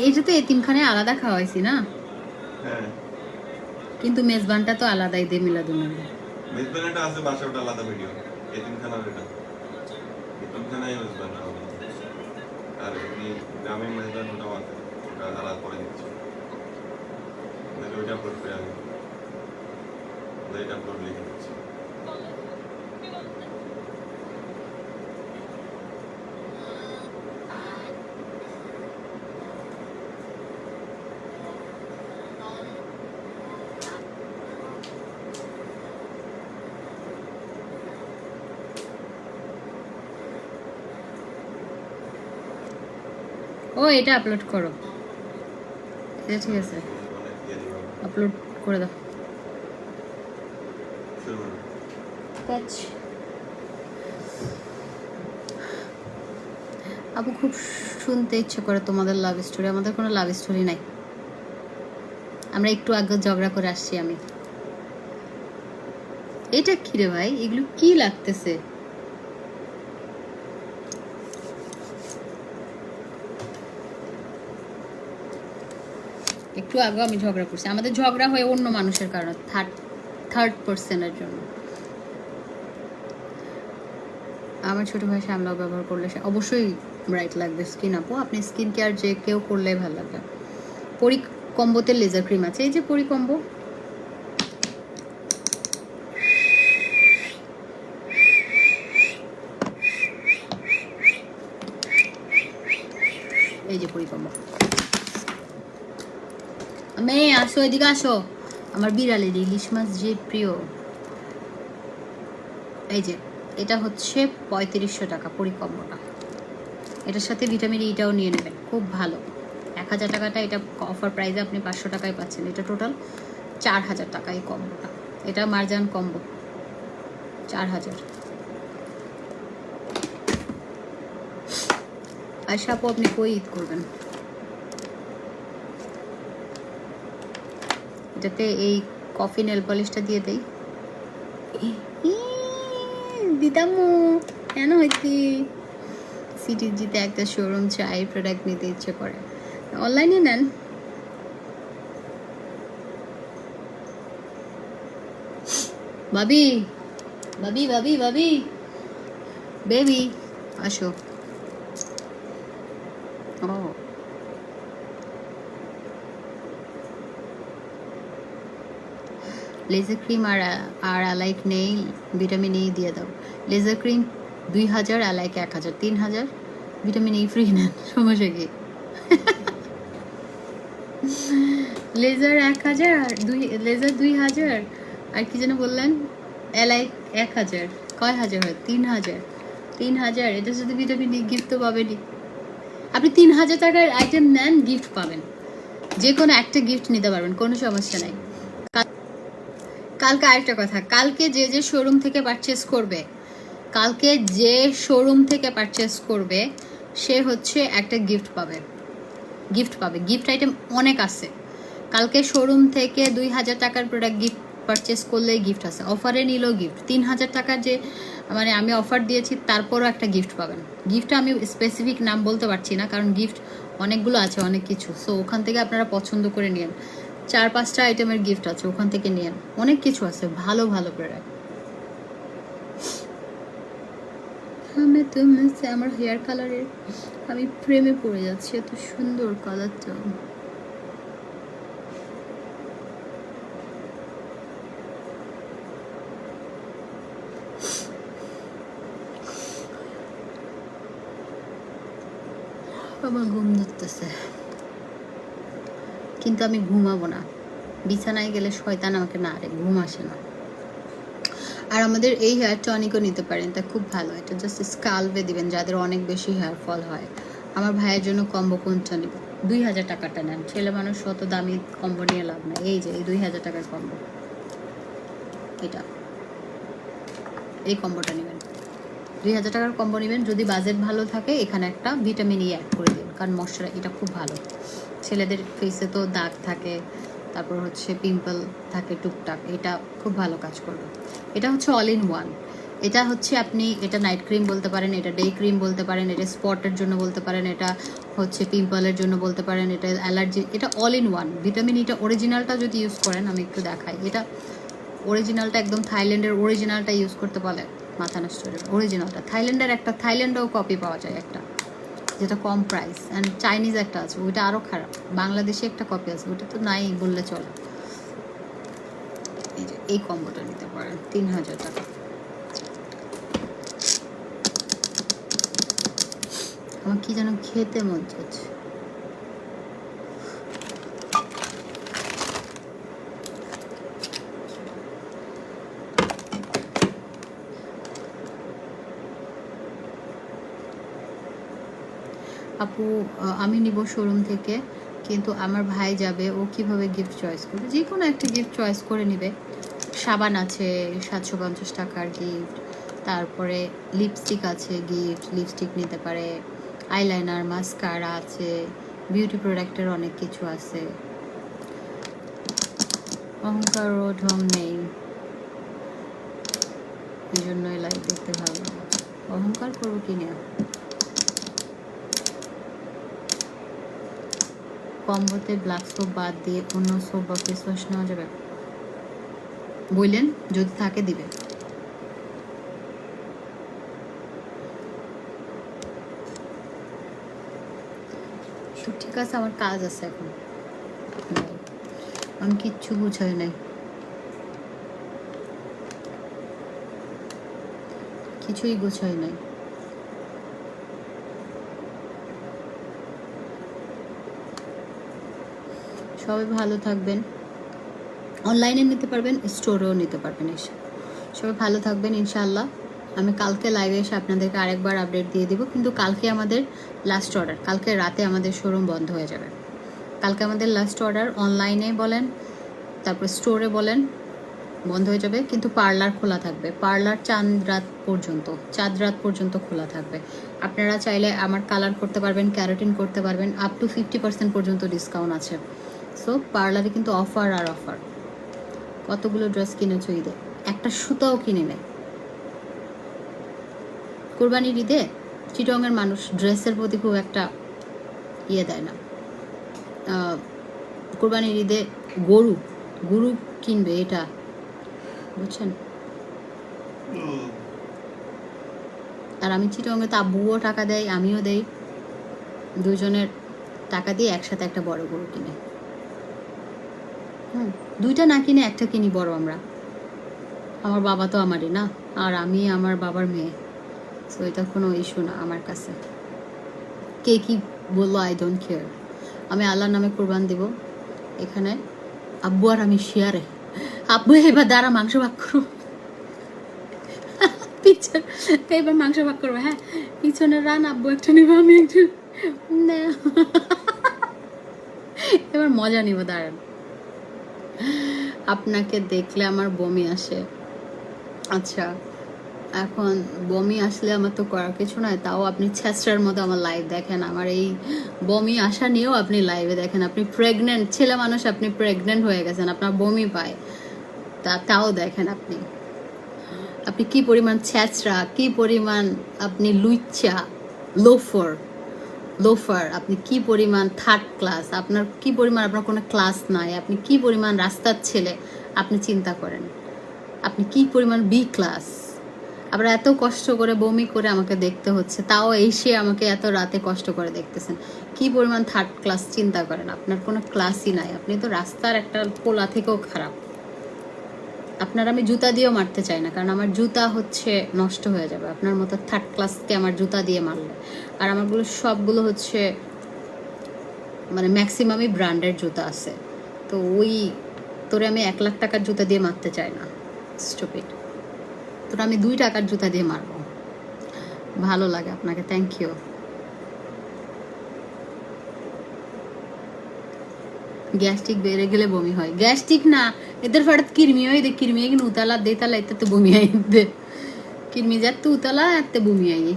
এটা তো এতিমখানে আলাদা খাওয়াইছি না, কিন্তু মেজবানটা তো আলাদাই দে মিলাদুন্নবী, মেজবানটা আছে বাসা, ওটা আলাদা ভিডিও, এতিমখানার এটা এতিমখানাই মেজবান আলাদা, আর এমনি গ্রামের মেজবান ওটাও আছে, ওটা আলাদা করে দিচ্ছি, মানে ওইটা আপলোড করে আগে, ওইটা আপলোড লিখে দিচ্ছি। ও এটা আপলোড করো, এটা ঠিক আছে, আপলোড করে দাও। আপু খুব শুনতে ইচ্ছে করে তোমাদের লাভ স্টোরি, আমাদের কোনো লাভ স্টোরি নাই, আমরা একটু আগে ঝগড়া করে আসছি। আমি এটা কি রে ভাই, এগুলো কি লাগতেছে? একটু আগে আমি ঝগড়া করছি, আমাদের ঝগড়া হয়ে অন্য মানুষের কারণে, থার্ড পার্সনের জন্য। আমার ছোট ভাই শ্যামলাও ব্যবহার করলে অবশ্যই ব্রাইট লাগবে স্কিন আপু, আপনি স্কিন কেয়ার যে কেউ করলে ভালো লাগবে। পরি কম্বোতে লেজার ক্রিম আছে, এই যে পরি কম্বো, এই যে পরি কম্বো। মেয়ে আসো, এদিকে আসো, আমার বিড়ালের ইলিশ মাছ যে প্রিয়। এই যে এটা হচ্ছে 3500 টাকা পরিকম্বটা, এটার সাথে ভিটামিন ইটাও নিয়ে নেবেন, খুব ভালো। 1000 টাকাটা এটা অফার প্রাইসে আপনি 500 টাকায় পাচ্ছেন, এটা টোটাল 4000 টাকা এই কম্বোটা, এটা মার্জান কম্বো 4000। আয়শা আপু আপনি কই ঈদ করবেন? এটাতে এই কফি নেল পলিশটা দিয়ে দেই। দিদামু কেন হইতি? সিটিজিতে একটা শোরুম চাই, প্রোডাক্ট নিতে ইচ্ছে করে, অনলাইনে নেন। ভাবি ভাবি ভাবি ভাবি বেবি আসো। ও লেজার ক্রিম আর অ্যালাইক নেই, ভিটামিন ই দিয়ে দাও। লেজার ক্রিম 2000, অ্যালাইক 1000, 3000, ভিটামিন ই ফ্রি নেন, সমস্যা কি? লেজার 1000 আর লেজার 2000 আর কি যেন বললেন, অ্যালাইক 1000, কয় হাজার হয়? 3000, 3000। এটা শুধু ভিটামিন ই, গিফট তো পাবেনই। আপনি 3000 টাকার আইটেম নেন, গিফট পাবেন, যে কোনো একটা গিফট নিতে পারবেন, কোনো সমস্যা নাই। কালকে আরেকটা কথা, কালকে যে যে শোরুম থেকে পারচেস করবে, কালকে যে শোরুম থেকে পারচেস করবে সে হচ্ছে একটা গিফট পাবে। গিফট আইটেম অনেক আছে। কালকে শোরুম থেকে 2000 টাকার প্রোডাক্ট গিফট পারচেস করলে গিফট আছে, অফারে নিলেও গিফট। 3000 টাকার যে মানে আমি অফার দিয়েছি তারপরও একটা গিফট পাবেন। গিফটটা আমি স্পেসিফিক নাম বলতে পারছি না, কারণ গিফট অনেকগুলো আছে, অনেক কিছু। সো ওখান থেকে আপনারা পছন্দ করে নিন, 4-5টা আইটেমের গিফট আছে, ওখান থেকে নিন, অনেক কিছু আছে, ভালো ভালো প্রোডাক্ট। আমি তুমি আমার হেয়ার কালারের আমি প্রেমে পড়ে যাচ্ছি, এত সুন্দর কালারটা। আমার ঘুম ধরতেছে, কিন্তু আমি ঘুমাবো না। বিছানায় গেলে শয়তান আমাকে না রে, ঘুম আসে না। আর আমাদের এই হেয়ার টনিকও নিতে পারেন, এটা খুব ভালো। এটা জাস্ট স্কাল্পে দিবেন যাদের অনেক বেশি হেয়ার ফল হয়। আমার ভাইয়ের জন্য কম্বো কোনটা নিব? 2000 টাকাটা নেন, ছেলে মানুষ শত দামি কম্বো নিয়ে লাভ নাই। এই যে এই 2000 টাকার কম্বো, এটা এই কম্বোটা নেবেন, 2000 টাকার কম্বো নেবেন। যদি বাজেট ভালো থাকে এখানে একটা ভিটামিন ই অ্যাড করে দিন, কারণ ময়শ্চারাইজার এটা খুব ভালো। ছেলেদের ফেসে তো দাগ থাকে, তারপর হচ্ছে পিম্পল থাকে টুকটাক, এটা খুব ভালো কাজ করবে। এটা হচ্ছে অল ইন ওয়ান। এটা হচ্ছে আপনি এটা নাইট ক্রিম বলতে পারেন, এটা ডে ক্রিম বলতে পারেন, এটা স্পটের জন্য বলতে পারেন, এটা হচ্ছে পিম্পলের জন্য বলতে পারেন, এটা অ্যালার্জি, এটা অল ইন ওয়ান। ভিটামিন ইটা অরিজিনালটা যদি ইউজ করেন, আমি একটু দেখাই, এটা অরিজিনালটা একদম থাইল্যান্ডের অরিজিনালটা ইউজ করতে বলে, মাথা নষ্ট হয়ে যাবে। অরিজিনালটা থাইল্যান্ডের একটা, থাইল্যান্ডেও কপি পাওয়া যায় একটা, যেটা কম প্রাইস। অ্যান্ড চাইনিজ একটা আছে, ওইটা আরও খারাপ। বাংলাদেশে একটা কপি আছে, ওইটা তো নাই বললে চলে। এই যে এই কম্বোটা নিতে পারেন, 3000 টাকা। আমার কি যেন খেতে মন চাচ্ছে। আপু আমি নিব শোরুম থেকে, কিন্তু আমার ভাই যাবে, ও কিভাবে গিফট চয়েস করবে? যে কোনো একটা গিফট চয়েস করে নেবে। সাবান আছে 750 টাকার গিফট, তারপরে লিপস্টিক আছে গিফট, লিপস্টিক নিতে পারে, আইলাইনার, মাস্কারা আছে, বিউটি প্রোডাক্টের অনেক কিছু আছে। অহংকার ও ঢং নেই, এই জন্যই লাইভ দেখতে ভালো লাগে। অহংকার করবো কি না? কম্বোতে ব্ল্যাক সোপ বাদ দিয়ে অন্য সোপ বা ফেস ওয়াশ নেওয়া যাবে? বললেন যদি থাকে দিবে। তো ঠিক আছে, আমার কাজ আছে এখন, আমি কিচ্ছু বুঝাই নাই, কিছুই গুছাই নাই। সবাই ভালো থাকবেন, অনলাইনে নিতে পারবেন, স্টোরেও নিতে পারবেন এসে। সবাই ভালো থাকবেন ইনশাআল্লাহ। আমি কালকে লাইভে এসে আপনাদেরকে আরেকবার আপডেট দিয়ে দিব, কিন্তু কালকে আমাদের লাস্ট অর্ডার, কালকে রাতে আমাদের শোরুম বন্ধ হয়ে যাবে। কালকে আমাদের লাস্ট অর্ডার, অনলাইনে বলেন, তারপর স্টোরে বলেন, বন্ধ হয়ে যাবে, কিন্তু পার্লার খোলা থাকবে। পার্লার চাঁদ রাত পর্যন্ত খোলা থাকবে। আপনারা চাইলে আমার কালার করতে পারবেন, ক্যারাটিন করতে পারবেন, আপ টু 50% পর্যন্ত ডিসকাউন্ট আছে। সো পার্লারে কিন্তু অফার আর অফার। কতগুলো ড্রেস কিনেছো ঈদে? একটা সুতাও কিনে নেয়। কোরবানির ঈদে চিটংয়ের মানুষ ড্রেসের প্রতি খুব একটা ইয়ে দেয় না। কোরবানির ঈদে গরু কিনবে, এটা বুঝছেন। আর আমি চিটংয়ে তো আব্বুও টাকা দেয়, আমিও দেই, দুজনের টাকা দিয়ে একসাথে একটা বড় গরু কিনে। দুইটা না কিনে একটা কিনি বড় আমরা। আমার বাবা তো আমারই না, আর আমি আমার বাবার মেয়ে। সো এটা কোনো ইস্যু না আমার কাছে। কে কি বললো, আই ডোন্ট কেয়ার। আমি আল্লাহর নামে কোরবান দিব। এখানে আব্বু আর আমি শেয়ারে। আব্বু এবার দ্বারা মাংস ভাগ করবো, পিছন এবার মাংস ভাগ করবো। হ্যাঁ, পিছনে রান আব্বু একটা নিব, আমি একটু এবার মজা নিব। দাঁড়ান, আপনাকে দেখলে আমার বমি আসে। আচ্ছা, এখন বমি আসলে আমার তো করার কিছু নয়, তাও আপনি ছেঁচড়ার মতো আমার লাইভ দেখেন। আমার এই বমি আসা নিয়েও আপনি লাইভে দেখেন। আপনি প্রেগনেন্ট ছেলে মানুষ, আপনি প্রেগনেন্ট হয়ে গেছেন, আপনার বমি পায়, তাও দেখেন। আপনি কি পরিমাণ ছেঁচড়া, কি পরিমাণ আপনি লুচ্চা, লোফার, আপনি কি পরিমাণ থার্ড ক্লাস, আপনার কি পরিমাণ, আপনার কোনো ক্লাস নাই, আপনি কি পরিমাণ রাস্তার ছেলে, আপনি চিন্তা করেন। আপনি কি পরিমাণ বি ক্লাস, আবার এত কষ্ট করে বমি করে আমাকে দেখতে হচ্ছে, তাও এসে আমাকে এত রাতে কষ্ট করে দেখতেছেন। কি পরিমাণ থার্ড ক্লাস চিন্তা করেন। আপনার কোনো ক্লাসই নাই, আপনি তো রাস্তার একটা পোলা থেকেও খারাপ। আপনার আমি জুতা দিয়েও মারতে চাই না, কারণ আমার জুতা হচ্ছে নষ্ট হয়ে যাবে আপনার মতো থার্ড ক্লাসকে আমার জুতা দিয়ে মারলে। আর আমারগুলো সবগুলো হচ্ছে মানে ম্যাক্সিমামই ব্র্যান্ডের জুতা আছে, তো তোরে আমি 1 লাখ টাকার জুতা দিয়ে মারতে চাই না, স্টুপিড। তোরা আমি 2 টাকার জুতা দিয়ে মারবো। ভালো লাগে আপনাকে, থ্যাংক ইউ। গ্যাস্ট্রিক বেড়ে গেলে বমি হয়? গ্যাস্ট্রিক না, এদের ফাটাত কিরমি হয়, কিরমি কিন্তু উতালা দেতালা এতে বমি হয়, কিরমি যাতে উতালা এতে বমি হয়।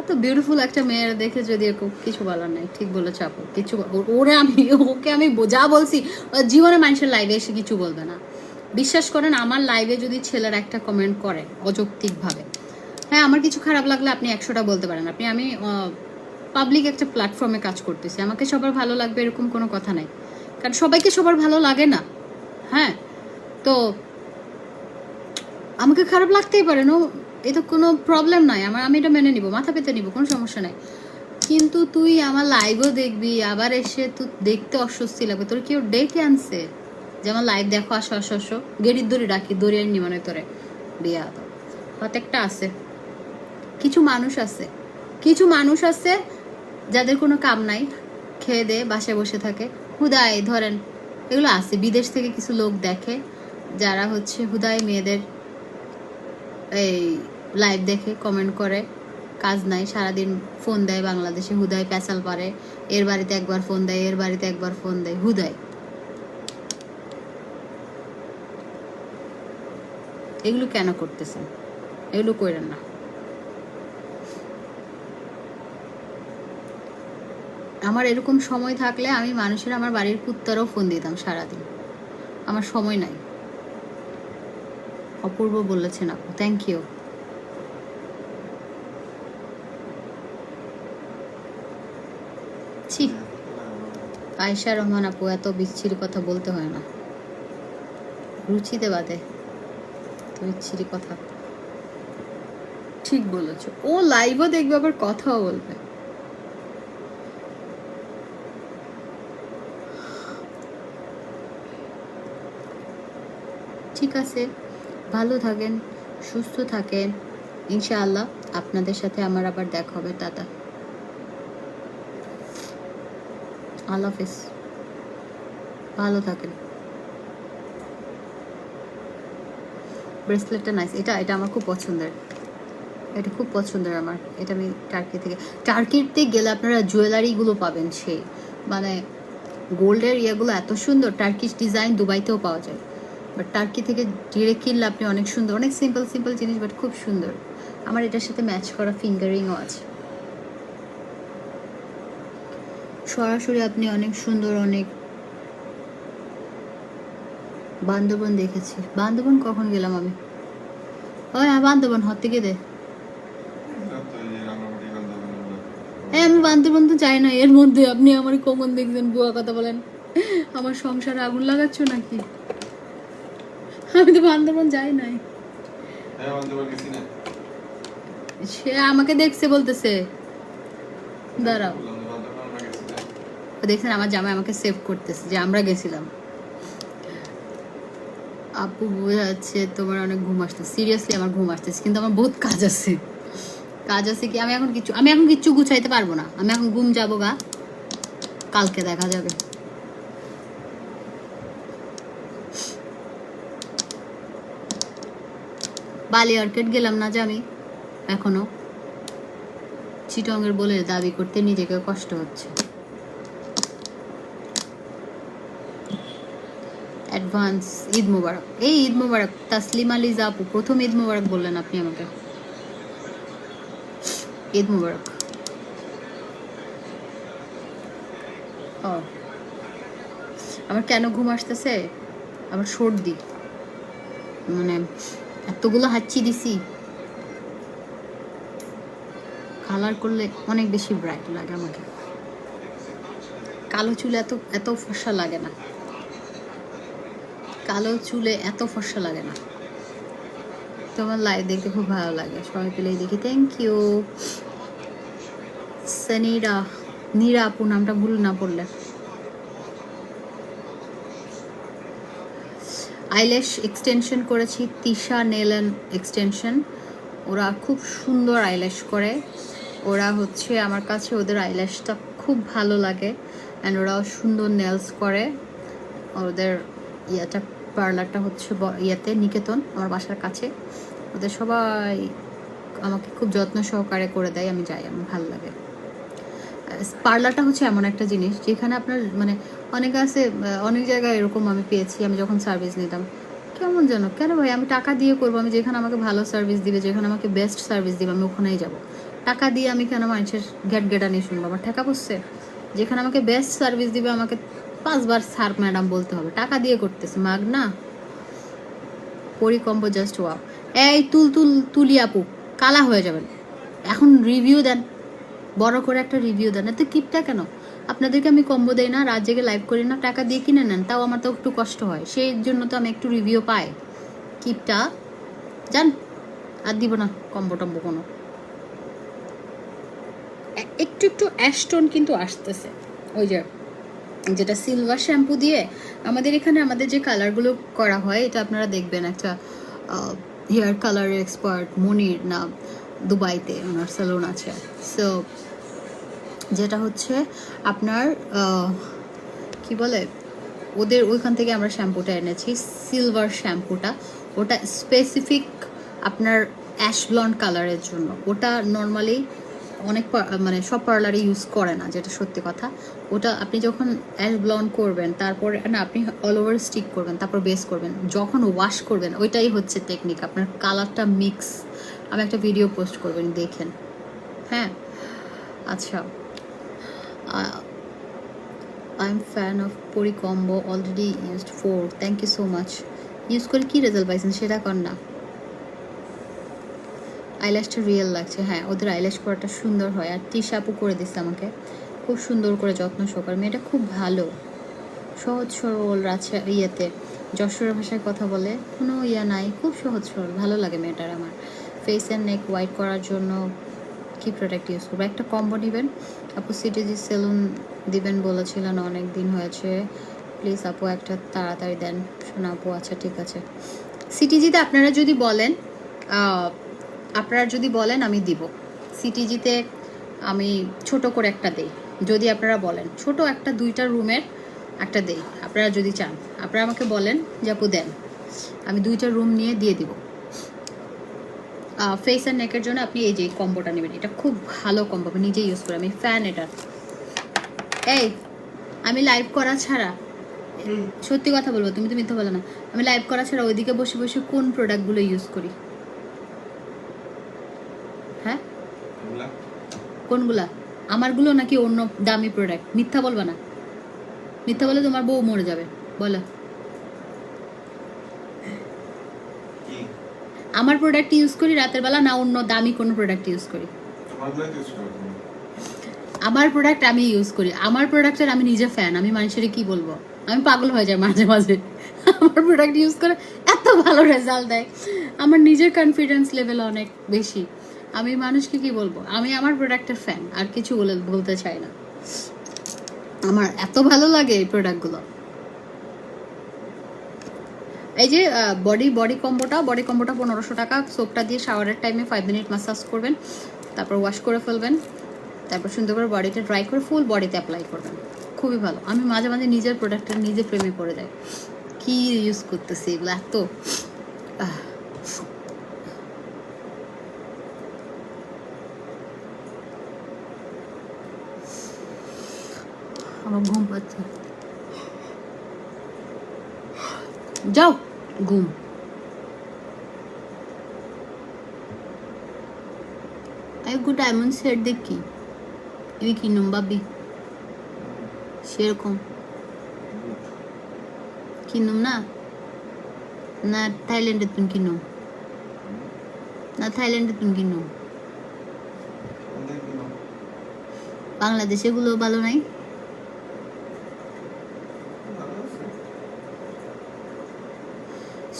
এত বিউটিফুল একটা মেয়ের দেখে যদি কিছু বলার নাই। ঠিক বলেছ আপু, কিছু ওকে আমি যা বলছি জীবনে মানুষের লাইভে এসে কিছু বলবে না। বিশ্বাস করেন, আমার লাইভে যদি ছেলেরা একটা কমেন্ট করে অযৌক্তিকভাবে, হ্যাঁ আমার কিছু খারাপ লাগলে আপনি 100টা বলতে পারেন। আমি পাবলিক একটা প্ল্যাটফর্মে কাজ করতেছি, আমাকে সবার ভালো লাগবে এরকম কোনো কথা নাই, কারণ সবাইকে সবার ভালো লাগে না। হ্যাঁ, তো আমাকে খারাপ লাগতেই পারে, নো, এটা কোনো প্রবলেম নাই। আমি এটা মেনে নিব, মাথা পেতে নিব, কোনো সমস্যা নাই। কিন্তু তুই আমার লাইভও দেখবি, আবার এসে তুই দেখতে অস্বস্তি লাগবে। তোর কেউ ডেকে আনছে যে আমার লাইভ দেখো, আসো, গেড়ির দড়ি ডাকি, দড়ি আনি মানে তোরে বিয়া তো প্রত্যেকটা আছে। কিছু মানুষ আছে যাদের কোনো কাম নাই, খেয়ে দে বাসায় বসে থাকে, হুদায় ধরেন এগুলো আছে। বিদেশ থেকে কিছু লোক দেখে যারা হচ্ছে হুদায় মেয়েদের এই লাইভ দেখে কমেন্ট করে, কাজ নাই, সারাদিন ফোন দেয় বাংলাদেশে, হুদায় প্যাচাল পারে, এর বাড়িতে একবার ফোন দেয়, এর বাড়িতে একবার ফোন দেয়, হুদায়। এগুলো কেন করতেছেন? এগুলো করেন না। আমার এরকম সময় থাকলে আমি মানুষের, আমার বাড়ির কুত্তারও ফোন দিতাম সারাদিন। আমার সময় নাই। অপূর্ব বলেছেন আপু, থ্যাংক ইউ। ছি, আয়েশা রহমান আপু, এত বিচ্ছিরি কথা বলতে হয় না, রুচিতে বাদে তো বিচ্ছিরি কথা। ঠিক বলেছো, ও লাইভও দেখবে আবার কথাও বলবে। ঠিক আছে, ভালো থাকেন, সুস্থ থাকেন, ইনশাআল্লাহ আপনাদের সাথে আমার আবার দেখা হবে। টাটা, আল্লাহ হাফেজ, ভালো থাকেন। ব্রেসলেটটা নাইস, এটা আমার খুব পছন্দের, এটা খুব পছন্দের আমার। এটা আমি টার্কিতে গেলে আপনারা জুয়েলারিগুলো পাবেন, মানে গোল্ডের ইয়েগুলো এত সুন্দর, টার্কিশ ডিজাইন দুবাইতেও পাওয়া যায়। বাট টার্কি থেকে ডিরেক্ট কিনলে আপনি অনেক সুন্দর, অনেক সিম্পল সিম্পল জিনিস বাট খুব সুন্দর। আমার এটার সাথে ম্যাচ করা ফিঙ্গারিংও আছে। সরাসরি আপনি অনেক সুন্দর, অনেক বান্দরবন দেখেছি। বান্দরবন কখন গেলাম আমি? ও হ্যাঁ, বান্দরবন হর থেকে দে। আমি বান্দরবন তো যাই না। এর মধ্যে আপনি আমার কখন দেখছেন? বুয়া কথা বলেন। আমার সংসারে আগুন লাগাচ্ছ নাকি? আমি তো বান্দরবন যাই নাই। সে আমাকে দেখছে বলতেছে। দাঁড়াও, দেখছেন আমার জামাই আমাকে সেভ করতেছে যে আমরা গেছিলাম। আপু বোঝাচ্ছে তোমার অনেক ঘুম আসতেছে। সিরিয়াসলি আমার ঘুম আসতেছে, কিন্তু আমার বহুত কাজ আছে। কাজ আছে কি, আমি এখন কিচ্ছু গুছাইতে পারবো না। আমি এখন ঘুম যাবো গা, কালকে দেখা যাবে। বালি অর্কেড গেলাম না যে আমি এখনো। চিটংয়ের বলে দাবি করতে নিজেকে কষ্ট হচ্ছে। অ্যাডভান্স ঈদ মোবারক। এই ঈদ মোবারক। তাসলিমা লিজা আপু, প্রথম ঈদ মোবারক বললেন আপনি আমাকে। ঈদ মোবারক। ও, আমার কেন ঘুম আসতেছে? আমার সর্দি, মানে এতগুলো হাঁচি দিছি। কালার করলে অনেক বেশি ব্রাইট লাগে আমাকে। কালো চুলে এত ফর্সা লাগে না। কালো চুলে এত ফর্সা লাগে না। তোমার লাইভ দেখতে খুব ভালো লাগে, সবাই পেলেই দেখি। Thank you সানিরা। নীরা আপু, নামটা ভুল না পড়লে। আইল্যাশ এক্সটেনশন করেছি, তিশা নেল অ্যান্ড এক্সটেনশন। ওরা খুব সুন্দর আইল্যাশ করে। ওরা হচ্ছে আমার কাছে ওদের আইল্যাশটা খুব ভালো লাগে, অ্যান্ড ওরাও সুন্দর নেলস করে। ওদের ইয়েটা, পার্লারটা হচ্ছে ইয়েতে নিকেতন, আমার বাসার কাছে। ওদের সবাই আমাকে খুব যত্ন সহকারে করে দেয়, আমি যাই, আমার ভালো লাগে। পার্লারটা হচ্ছে এমন একটা জিনিস যেখানে আপনার মানে অনেকে আছে, অনেক জায়গায় এরকম আমি পেয়েছি। আমি যখন সার্ভিস নিতাম, কেমন যেন, কেন ভাই আমি টাকা দিয়ে করবো? আমি যেখানে আমাকে ভালো সার্ভিস দিবে, যেখানে আমাকে বেস্ট সার্ভিস দিবে, আমি ওখানেই যাবো। টাকা দিয়ে আমি কেন মানুষের গেটানি শুনবো? আমার টাকা পড়ছে। যেখানে আমাকে বেস্ট সার্ভিস দিবে, আমাকে 5 বার স্যার ম্যাডাম বলতে হবে। টাকা দিয়ে করতেছে, মাগ না। পরিকম্বো জাস্ট ওয়াও। এই তুলি আপু, কালা হয়ে যাবেন। এখন রিভিউ দেন, বড় করে একটা রিভিউ দেন। এত কিপটা কেন? আপনাদেরকে আমি কম্বো দেই না, রাত জেগে লাইভ করি না, টাকা দিয়ে কিনে নেন, তাও আমার তো একটু কষ্ট হয়, সেই জন্য তো আমি একটু রিভিউ পাই। কিপটা জান, আর দিব না কম্বো টম্বো কোনো। একটু অ্যাশটোন কিন্তু আসতেছে, ওই যে যেটা সিলভার শ্যাম্পু দিয়ে আমাদের এখানে আমাদের যে কালারগুলো করা হয়, এটা আপনারা দেখবেন একটা হেয়ার কালারের এক্সপার্ট মনির না, দুবাইতে ওনার স্যালুন আছে। সো যেটা হচ্ছে আপনার কি বলে, ওদের ওইখান থেকে আমরা শ্যাম্পুটা এনেছি, সিলভার শ্যাম্পুটা। ওটা স্পেসিফিক আপনার অ্যাশ ব্লন্ড কালারের জন্য। ওটা নর্মালি অনেক মানে সব পার্লারে ইউজ করে না, যেটা সত্যি কথা। ওটা আপনি যখন অ্যাশ ব্লন্ড করবেন, তারপরে না আপনি অল ওভার স্টিক করবেন, তারপর বেস করবেন, যখন ওয়াশ করবেন, ওইটাই হচ্ছে টেকনিক। আপনার কালারটা মিক্স। আমি একটা ভিডিও পোস্ট করবেন, দেখেন। হ্যাঁ, আচ্ছা। I'm fan of Puri combo, already used 4. Thank you so much. Use করে কি রেজাল্ট পাইছেন সেটা কর না। আইল্যাশটা রিয়েল লাগছে। হ্যাঁ, ওদের আইল্যাশ করাটা সুন্দর হয়। আর টিশা আপু করে দিচ্ছে আমাকে খুব সুন্দর করে, যত্ন সহকারে। মেয়েটা খুব ভালো, সহজ সরল। ইয়েতে যশোরের ভাষায় কথা বলে, কোনো ইয়া নাই, খুব সহজ সরল, ভালো লাগে মেয়েটার আমার। ফেস অ্যান্ড নেক হোয়াইট করার জন্য কি প্রোডাক্ট ইউজ করবো? একটা কম্বো নেবেন আপু। সিটিজি সেলুন দিবেন বলেছিলেন, অনেক দিন হয়েছে, প্লিজ আপু একটা তাড়াতাড়ি দেন। শোনা আপু, আচ্ছা ঠিক আছে। সিটিজিতে আপনারা যদি বলেন আমি দিব। সিটিজিতে আমি ছোট করে একটা দেই, যদি আপনারা বলেন। ছোট একটা 2টা রুমের একটা দেই, আপনারা যদি চান। আপনারা আমাকে বলেন যে আপু দেন, আমি 2টা রুম নিয়ে দিয়ে দিব। ফেস অ্যান্ড নেকের জন্য আপনি এই যে কম্বোটা নেবেন, এটা খুব ভালো কম্বো, আমি নিজে ইউজ করি, আমি ফ্যান এটার। এই আমি লাইভ করা ছাড়া সত্যি কথা বলবো, তুমি তো মিথ্যা বলো না। আমি লাইভ করা ছাড়া ওইদিকে বসে বসে কোন প্রোডাক্টগুলো ইউজ করি? হ্যাঁ, এগুলা কোনগুলা? আমারগুলো নাকি অন্য দামি প্রোডাক্ট? মিথ্যা বলবা না, মিথ্যা বলে তোমার বউ মরে যাবে। বলো, কি আমার প্রোডাক্ট ইউজ করি রাতের বেলা না অন্য দামি কোনো প্রোডাক্ট ইউজ করি? তোমারগুলো ইউজ করো তুমি। আমার প্রোডাক্ট আমি ইউজ করি, আমার প্রোডাক্টের আমি নিজে ফ্যান। আমি মানুষের কি বলবো, আমি পাগল হয়ে যাই মাঝে মাঝে। আমার প্রোডাক্ট ইউজ করে এত ভালো রেজাল্ট দেয়, আমার নিজের কনফিডেন্স লেভেল অনেক বেশি। আমি মানুষকে কি বলবো, আমি আমার প্রোডাক্টের ফ্যান, আর কিছু বলতে চাই না। আমার এত ভালো লাগে এই প্রোডাক্টগুলো। এই যে বডি কম্বোটা 1500 টাকা। সোপটা দিয়ে শাওয়ারের টাইমে 5 মিনিট ম্যাসাজ করবেন, তারপর ওয়াশ করে ফেলবেন, তারপর সুন্দর করে বডিতে ড্রাই করে ফুল বডিতে অ্যাপ্লাই করবেন। খুবই ভালো। আমি মাঝে মাঝে নিজের প্রোডাক্টের নিজে প্রেমে পড়ে যাই। কি ইউজ করতেছি এগুলো এত আমার ঘুম পাচ্ছে। যাও ঘুম। একটু ডায়মন্ড সেট দেখি, ইবি কিনুম ভাবি, সেরকম কিনুম না, না থাইল্যান্ডে তুমি কিনুম, না থাইল্যান্ডে তুমি কিনুম, বাংলাদেশে গুলো ভালো নাই।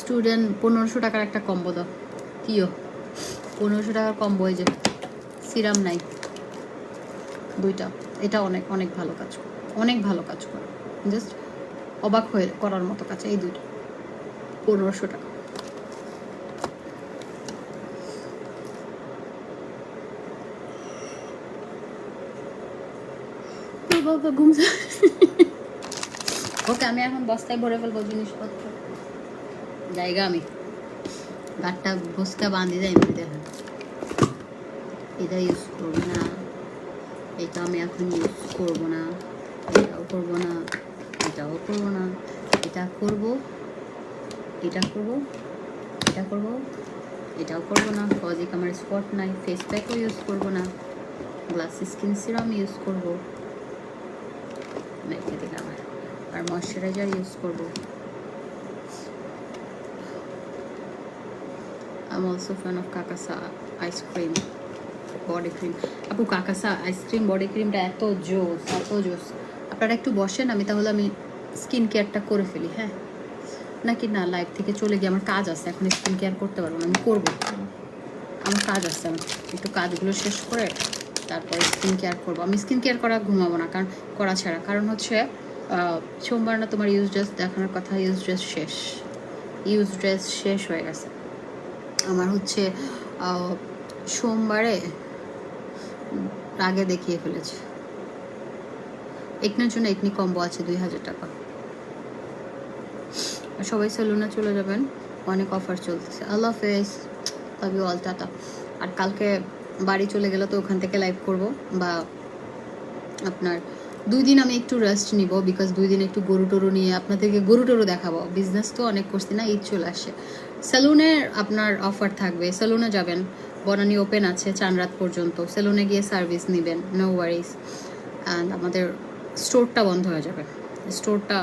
স্টুডেন্ট 1500 টাকার একটা কম্বো দাও। কিও 1500 টাকার কম্বো, এই যে সিরাম নাই দুইটা, এটা অনেক অনেক ভালো কাজ করে, অনেক ভালো কাজ করে, জাস্ট অবাক হয়ে করার মতো কাজ। এই দুইটা 1500 টাকা। ওকে, আমি এখন বস্তায় ভরে ফেলবো জিনিসপত্র, জায়গা আমি গাটটা বস্তা বাঁধি যাই। দেখেন, এটা ইউজ করবো না, এটা আমি এখন ইউজ করবো না, এটাও করবো না, এটাও করবো না, এটা করবো, এটা করবো, এটা করবো, এটাও করবো না। কজিক আমার স্পট নাই। ফেস প্যাকও ইউজ করবো না, গ্লাস স্কিন সিরাম ইউজ করবো, মেখে দিলাম, আর ময়শ্চারাইজার ইউজ করবো। I'm also fan of Kakasa ice cream body cream. আপু কাকাসা আইসক্রিম বডি ক্রিমটা এত জোস, এত জোস। আপনারা একটু বসেন, আমি তাহলে আমি স্কিন কেয়ারটা করে ফেলি। হ্যাঁ, নাকি না লাইভ থেকে চলে গিয়ে আমার কাজ আছে, এখন স্কিন কেয়ার করতে পারবো না, আমি করবো, আমার কাজ আছে, আমি একটু কাজগুলো শেষ করে তারপর স্কিন কেয়ার করবো। আমি স্কিন কেয়ার করা ঘুমাবো না, কারণ করা ছাড়া, কারণ হচ্ছে সোমবার না তোমার ইউজ ড্রেস দেখানোর কথা, ইউজ ড্রেস শেষ হয়ে গেছে আমার। হচ্ছে সোমবারে আগে দেখিয়ে ফেলেছে। একনের জন্য একনি কম্বো আছে 2000 টাকা। সবাই সেলুনে চলে যাবেন, অনেক অফার চলতেছে। আল্লাহ হাফেজ, লাভ ইউ অল, টাটা। আর কালকে বাড়ি চলে গেলে তো ওখান থেকে লাইভ করব, বা আপনার 2 দিন আমি একটু রেস্ট নিব, বিকজ 2 দিন একটু গরু টরু নিয়ে আপনাদেরকে গরু টরু দেখাবো। বিজনেস তো অনেক করছি না, ঈদ চলে আসে। সেলুনে আপনার অফার থাকবে, সেলুনে যাবেন, বনানী ওপেন আছে চানরাত পর্যন্ত, সেলুনে গিয়ে সার্ভিস নেবেন, নো ওয়ারিজ। অ্যান্ড আমাদের স্টোরটা বন্ধ হয়ে যাবে, স্টোরটা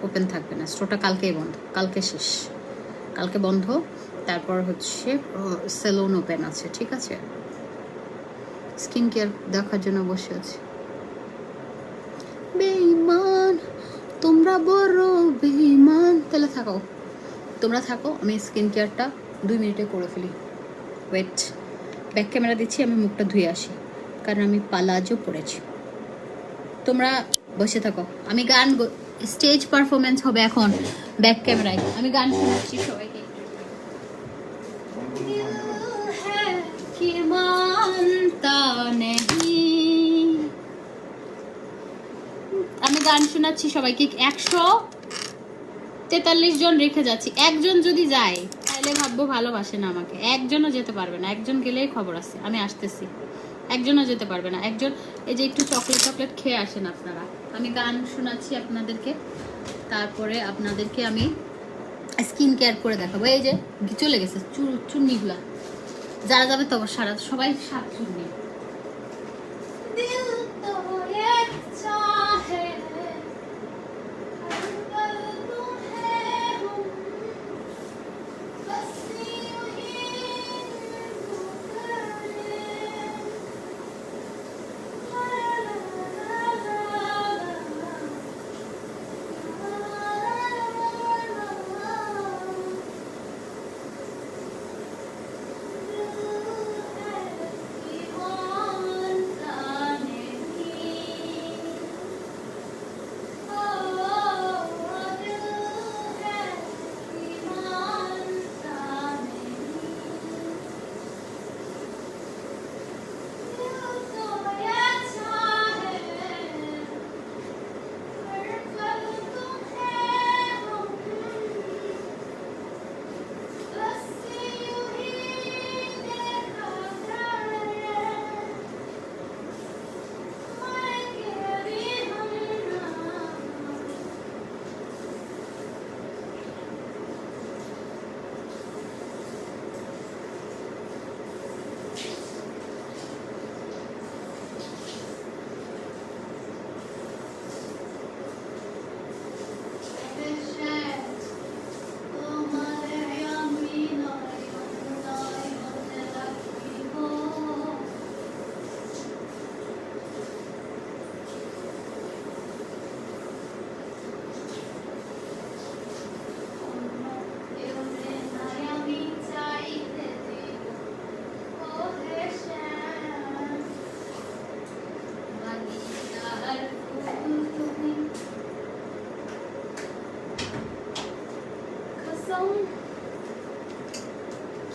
ওপেন থাকবে না, স্টোরটা কালকেই বন্ধ, কালকে শেষ, কালকে বন্ধ। তারপর হচ্ছে সেলুন ওপেন আছে, ঠিক আছে। স্কিন কেয়ার দেখার জন্য বসে আছি। বেঈমান তোমরা, বড় বেঈমান। তাহলে থাকো, তোমরা থাকো, আমি স্কিন কেয়ারটা 2 মিনিটে করে ফেলি। ওয়েট, ব্যাক ক্যামেরা দিচ্ছি, আমি মুখটা ধুয়ে আসি, কারণ আমি পালাজও পড়েছি। তোমরা বসে থাকো, আমি গান, স্টেজ পারফরমেন্স হবে এখন ব্যাক ক্যামেরায়, আমি গান শোনাচ্ছি সবাইকে। कि मानता नहीं, আমি গান শোনাচ্ছি সবাইকে। 143 জন রেখে যাচ্ছি, একজন যদি যায় তাহলে ভাববো ভালোবাসে না আমাকে। একজনও যেতে পারবে না, একজন গেলেই খবর আছে, আমি আসতেছি। একজনও যেতে পারবে না, একজন এই যে একটু চকলেট খেয়ে আসেন আপনারা। আমি গান শোনাচ্ছি আপনাদেরকে, তারপরে আপনাদেরকে আমি স্কিন কেয়ার করে দেখাবো। এই যে চলে গেছে চুন্নিগুলা, যারা যাবে তো সারা সবাই সাত চুন্নি। দিল তো এক চাহে हर पल तुम्हें हूँ, बस यूं ही पुकारे।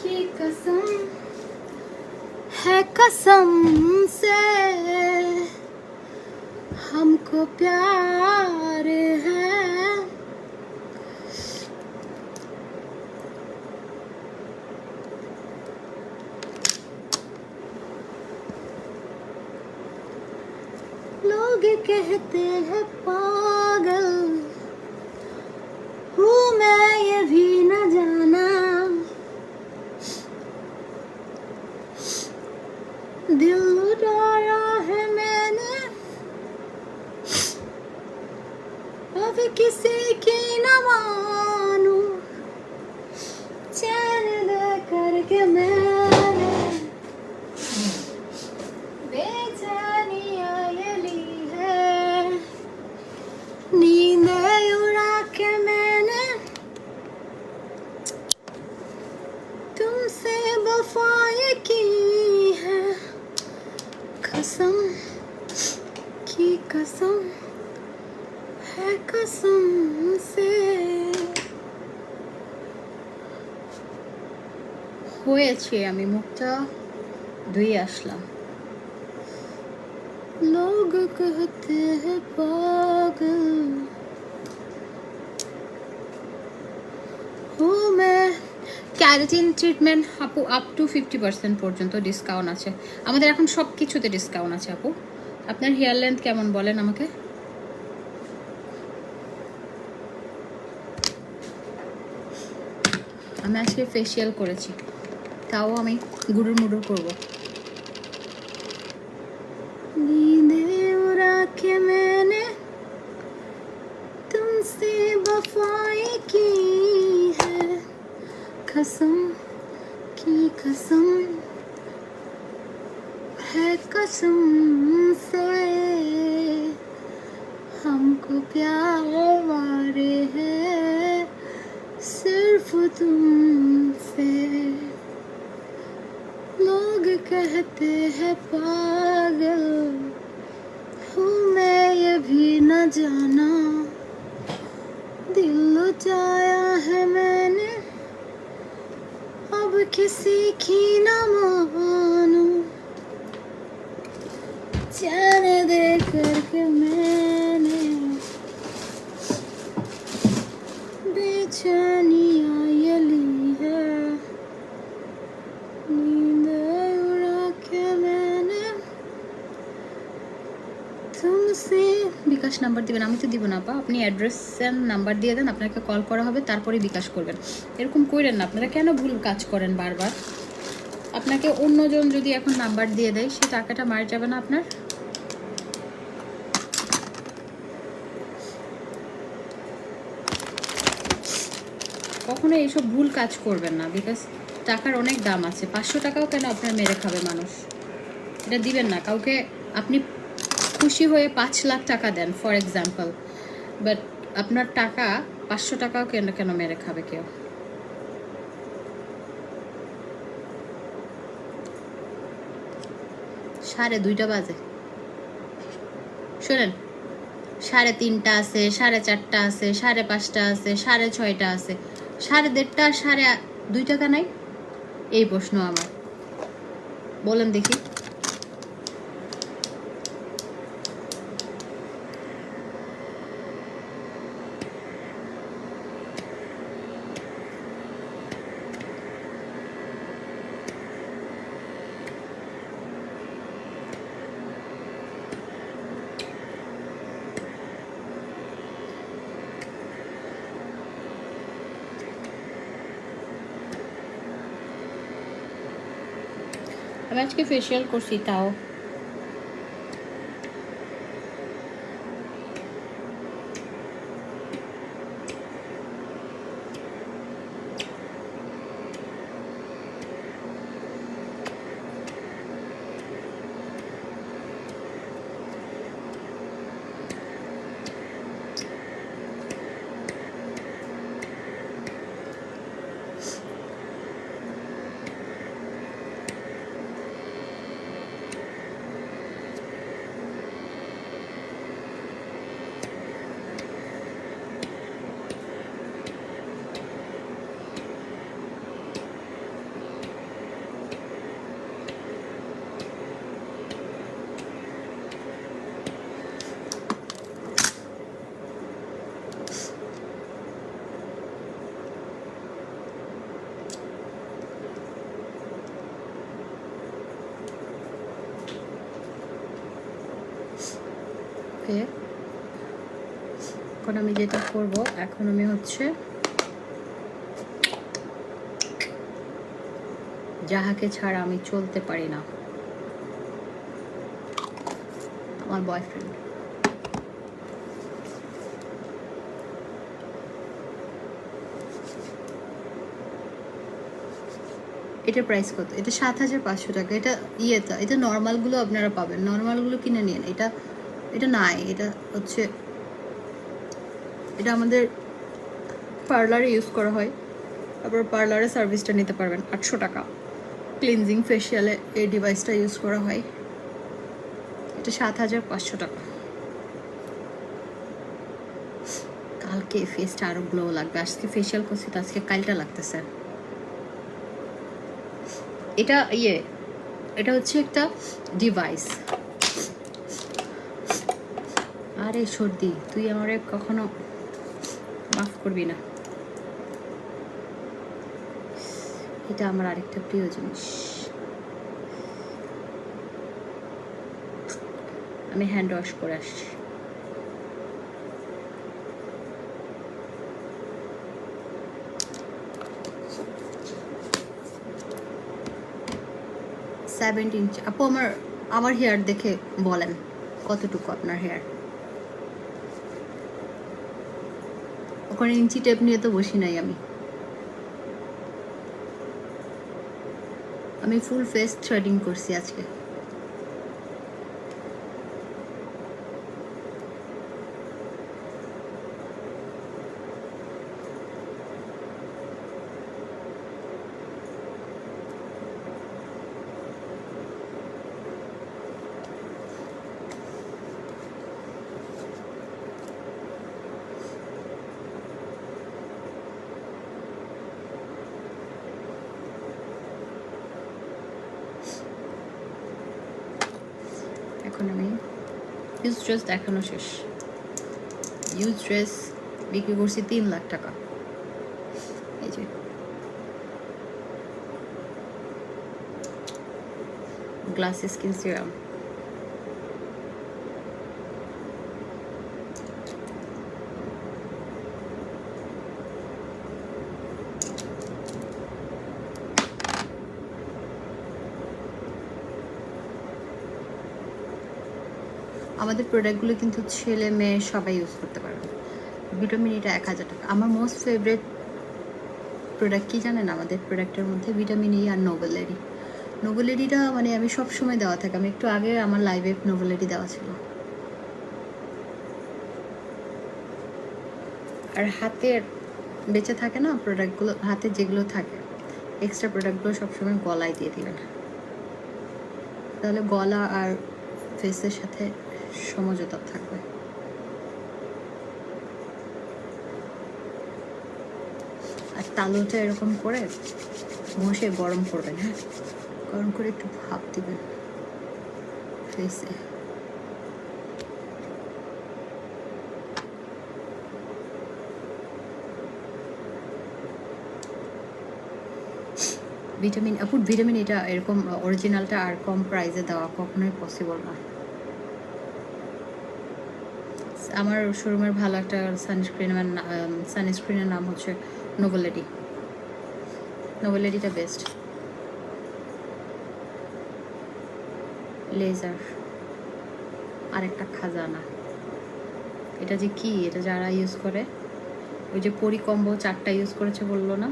की कसम है, कसम से हमको प्यार है। लोग कहते हैं पागल हूँ मैं, ये भी न जाना दिल लुटाया है मैंने, अब किसी की न मानूं, चैन दे करके मैंने बेचैनियाँ ये ली है। नींद उड़ा के मैंने तुमसे वफाएं की है, कसम की कसम है, कसम से। হয়েছে আমি মুখটা ধুয়ে আসলাম। लोग कहते हैं पागल हूँ मैं। ক্যারাটিন ট্রিটমেন্ট আপু আপ টু 50% পর্যন্ত ডিসকাউন্ট আছে আমাদের এখন, সব কিছুতে ডিসকাউন্ট আছে আপু। আপনার হেয়ার লেন্থ কেমন বলেন আমাকে। আমি আজকে ফেসিয়াল করেছি, তাও আমি গুড়ুর মুড়ুর করবো। नींदे उड़ा के मैंने तुमसे वफाएं की है, कसम की कसम है, कसम से हमको प्यार वारे हैं सिर्फ तुमसे। लोग कहते हैं पागल हूँ मैं, ये भी न जाना दिल लुटाया है मैंने, अब किसी की न मानूं, चैन दे करके मैंने बेचैनियाँ ये ली है। नींद उड़ा के मैंने तुमसे বিকাশ নাম্বার দিবেন, আমি তো দিব না আপা। আপনি অ্যাড্রেস অ্যান্ড নাম্বার দিয়ে দেন, আপনাকে কল করা হবে, তারপরে বিকাশ করবেন। এরকম করেন না, আপনারা কেন ভুল কাজ করেন বারবার? আপনাকে অন্যজন যদি এখন নাম্বার দিয়ে দেয়, সে টাকাটা মার যাবে না আপনার? কখনো এইসব ভুল কাজ করবেন না, বিকজ টাকার অনেক দাম আছে। 500 টাকাও কেন আপনার মেরে খাবে মানুষ? এটা দিবেন না কাউকে। আপনি খুশি হয়ে 5 লাখ টাকা দেন ফর এক্সাম্পল, বাট আপনার টাকা 500 টাকাও কেন কেন মেরে খাবে কেউ? সাড়ে 2টা বাজে, শোনেন, 3:30 আছে, 4:30 আছে, 5:30 আছে, 6:30 আছে, 1:30, 2:30 টাকা নাই? এই প্রশ্ন আমার, বলেন দেখি। আমি আজকে ফেসিয়াল করছি তাও। ওকে, এখন আমি যেটা করব, এখন আমি হচ্ছে যাহাকে ছাড়া আমি চলতে পারি না, আমার বয়ফ্রেন্ড। এটার প্রাইস কত? এটা 7,500 টাকা। এটা ইয়েটা, এটা নর্মালগুলো আপনারা পাবেন, নর্মালগুলো কিনে নিন। এটা এটা নাই, এটা হচ্ছে, এটা আমাদের পার্লারে ইউজ করা হয়, তারপর পার্লারে সার্ভিসটা নিতে পারবেন। 800 টাকা ক্লিনজিং ফেশিয়ালে এই ডিভাইসটা ইউজ করা হয়। এটা 7,500 টাকা। কালকে ফেসটা আরো গ্লো লাগবে। আজকে ফেশিয়াল করছি তো আজকে কালটা লাগতেছে। এটা এটা হচ্ছে একটা ডিভাইস। আরে সর্দি, তুই আমারে কখনো মাফ করবি না। এটা আমার আরেকটা প্রিয় জিনিস। আমি হ্যান্ড ওয়াশ করে আসছি। ইঞ্চ। আপু আমার হেয়ার দেখে বলেন কতটুকু আপনার হেয়ার? ওখানে ইঞ্চি টেপ নিয়ে তো বসি নাই আমি ফুল ফেস থ্রেডিং করছি আজকে। এখন আমি ইউজ ড্রেস দেখানো শেষ। ইউজ ড্রেস বিক্রি করছি 3 লাখ টাকা। এই যে গ্লাস স্কিন সিরাম, আমাদের প্রোডাক্টগুলো কিন্তু ছেলে মেয়ে সবাই ইউজ করতে পারবে। ভিটামিন এটা 1000 টাকা। আমার মোস্ট ফেভারিট প্রোডাক্ট কি জানেন? আমাদের প্রোডাক্টের মধ্যে ভিটামিন ই আর নোভেলেরি। নোভেলেরিটা মানে আমি সব সময় দেওয়া থাকে। আমি একটু আগে আমার লাইভে নোভেলেরি দেওয়া ছিল। আর হাতের বেঁচে থাকে না প্রোডাক্টগুলো, হাতে যেগুলো থাকে এক্সট্রা প্রোডাক্টগুলো সবসময় গলায় দিয়ে দিবেন, তাহলে গলা আর ফেসের সাথে সমঝোতা থাকবে। আর তালুটা এরকম করে ঘষে গরম করবেন, হ্যাঁ, গরম করে একটু ভাপ দিবেন ফেসে। ভিটামিন আপুর ভিটামিন এটা এরকম অরিজিনালটা আর কম প্রাইসে দেওয়া কখনোই পসিবল না। আমার শোরুমের ভালো একটা সানস্ক্রিনের নাম হচ্ছে নোভেলেরি। নোভেলেরিটা বেস্ট। লেজার আরেকটা খাজানা। এটা যে কি, এটা যারা ইউজ করে, ওই যে পরিকম্বো 4টা ইউজ করেছে বললো না,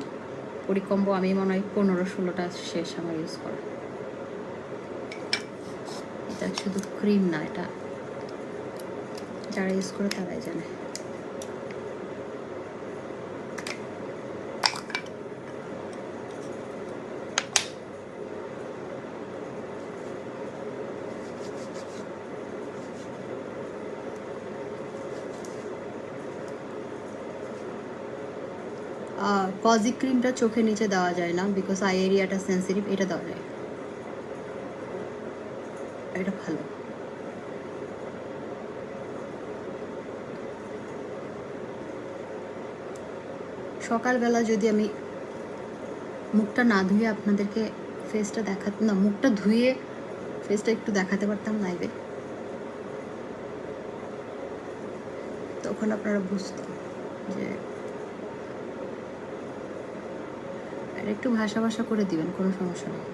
পরিকম্বো আমি মনে হয় 15-16টা শেষ আমার ইউজ করা। এটা শুধু ক্রিম না, এটা যারা ইউজ করে তারাই জানে। কজি ক্রিমটা চোখের নিচে দেওয়া যায় না, বিকজ আই এরিয়াটা সেন্সিটিভ। এটা দেওয়া যায়, এটা ভালো। সকালবেলা যদি আমি মুখটা না ধুয়ে আপনাদেরকে ফেসটা দেখাতে, না মুখটা ধুয়ে ফেসটা একটু দেখাতে পারতাম লাইভে, তখন আপনারা বুঝতেন যে একটু ভাষা ভাষা করে দিবেন, কোনো সমস্যা নেই।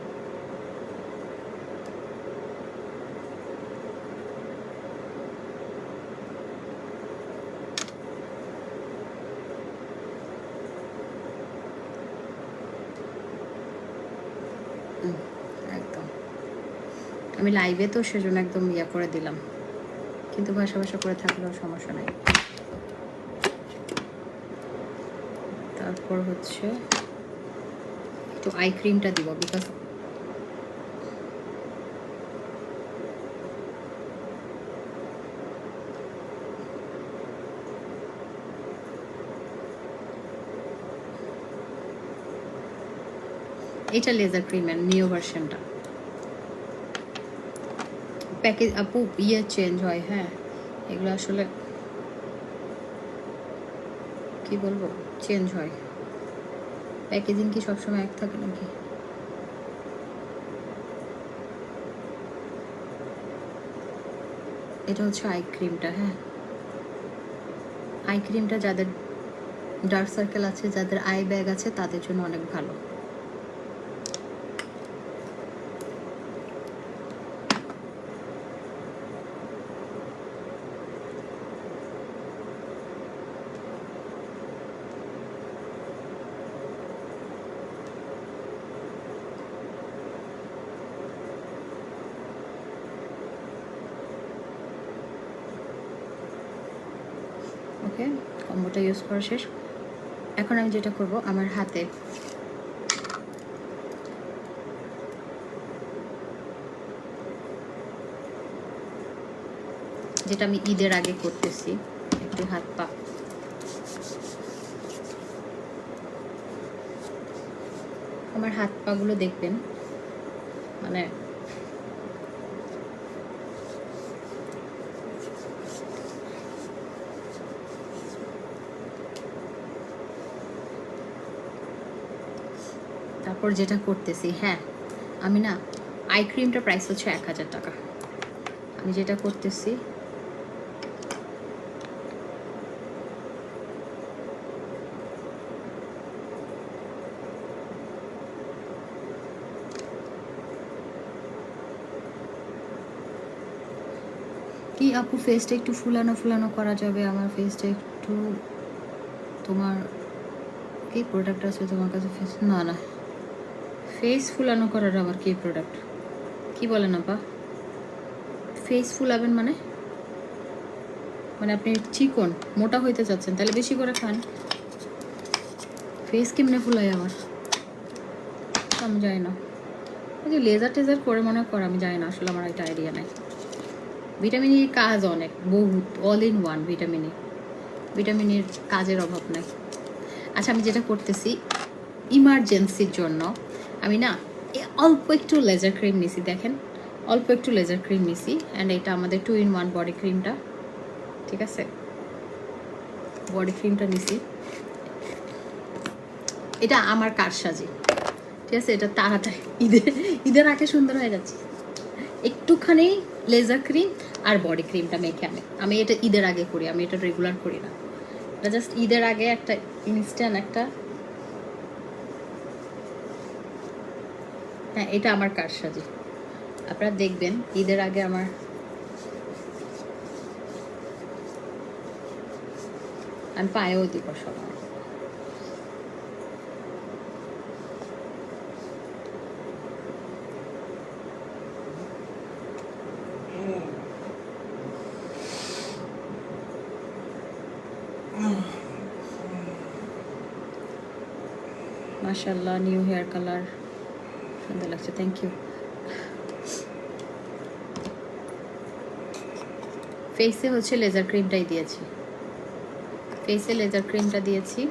একদম আমি লাইভে তো সেজন্য একদম ইয়া করে দিলাম, কিন্তু ভাষা ভাষা করে থাকলেও সমস্যা নাই। তারপর হচ্ছে একটু আই ক্রিমটা দিব, বিকজ এটা লেজার ক্রিমের নিউ ভার্সনটা। প্যাকেজ আপু ইয়ে চেঞ্জ হয়, হ্যাঁ, এগুলো আসলে কি বলবো, চেঞ্জ হয়। প্যাকেজিং কি সবসময় এক থাকে নাকি? এটা হচ্ছে আই ক্রিমটা, হ্যাঁ, আই ক্রিমটা যাদের ডার্ক সার্কেল আছে, যাদের আই ব্যাগ আছে, তাদের জন্য অনেক ভালো। ওকে, কম্বোটা ইউজ করা শেষ। এখন আমি যেটা করব, আমার হাতে যেটা আমি ঈদের আগে করতেছি, একটু হাত পা আমার হাত পাগুলো দেখবেন, মানে তারপর যেটা করতেছি, হ্যাঁ, আমি না আই ক্রিমটার প্রাইস হচ্ছে 1000 টাকা। আমি যেটা করতেছি, কি আপু ফেসটা একটু ফুলানো ফুলানো করা যাবে? আমার ফেসটা একটু, তোমার কি প্রোডাক্ট আছে তোমার কাছে ফেস? না না, ফেস ফুলানো করার আবার কি প্রোডাক্ট? কি বলেন আপা? ফেস ফুলাবেন মানে? মানে আপনি চিকন মোটা হইতে চাচ্ছেন, তাহলে বেশি করে খান। ফেস কেমনে ফুলাই আমার? আমি জানি না, ওই যে লেজার টেজার করে মনে কর, আমি জানি না আসলে, আমার একটা আইডিয়া নাই। ভিটামিন ই কাজ অনেক, বহুত, all in one vitamin E. ভিটামিনের কাজের অভাব নাই। আচ্ছা, আমি যেটা করতেছি ইমার্জেন্সির জন্য, আমি না অল্প একটু লেজার ক্রিম নিছি, দেখেন অল্প একটু লেজার ক্রিম নিছি। অ্যান্ড এটা আমাদের 2 in 1 বডি ক্রিমটা, ঠিক আছে? বডি ক্রিমটা নিছি, এটা আমার কারসাজি, ঠিক আছে? এটা তাড়াতাড়ি ঈদের আগে সুন্দর হয়ে যাচ্ছে। একটুখানি লেজার ক্রিম আর বডি ক্রিমটা মেখে আমি এটা ঈদের আগে করি, আমি এটা রেগুলার করি না। এটা জাস্ট ঈদের আগে একটা ইনস্ট্যান্ট একটা, হ্যাঁ এটা আমার কারসাজি। আপনারা দেখবেন ঈদের আগে আমার, আমি পায়েও দিব সবাই। মাশাআল্লাহ, নিউ হেয়ার কালার সুন্দর লাগছে, থ্যাংক ইউ। ফেসে হচ্ছে লেজার ক্রিমটাই দিয়েছি, ফেসে লেজার ক্রিমটা দিয়েছি,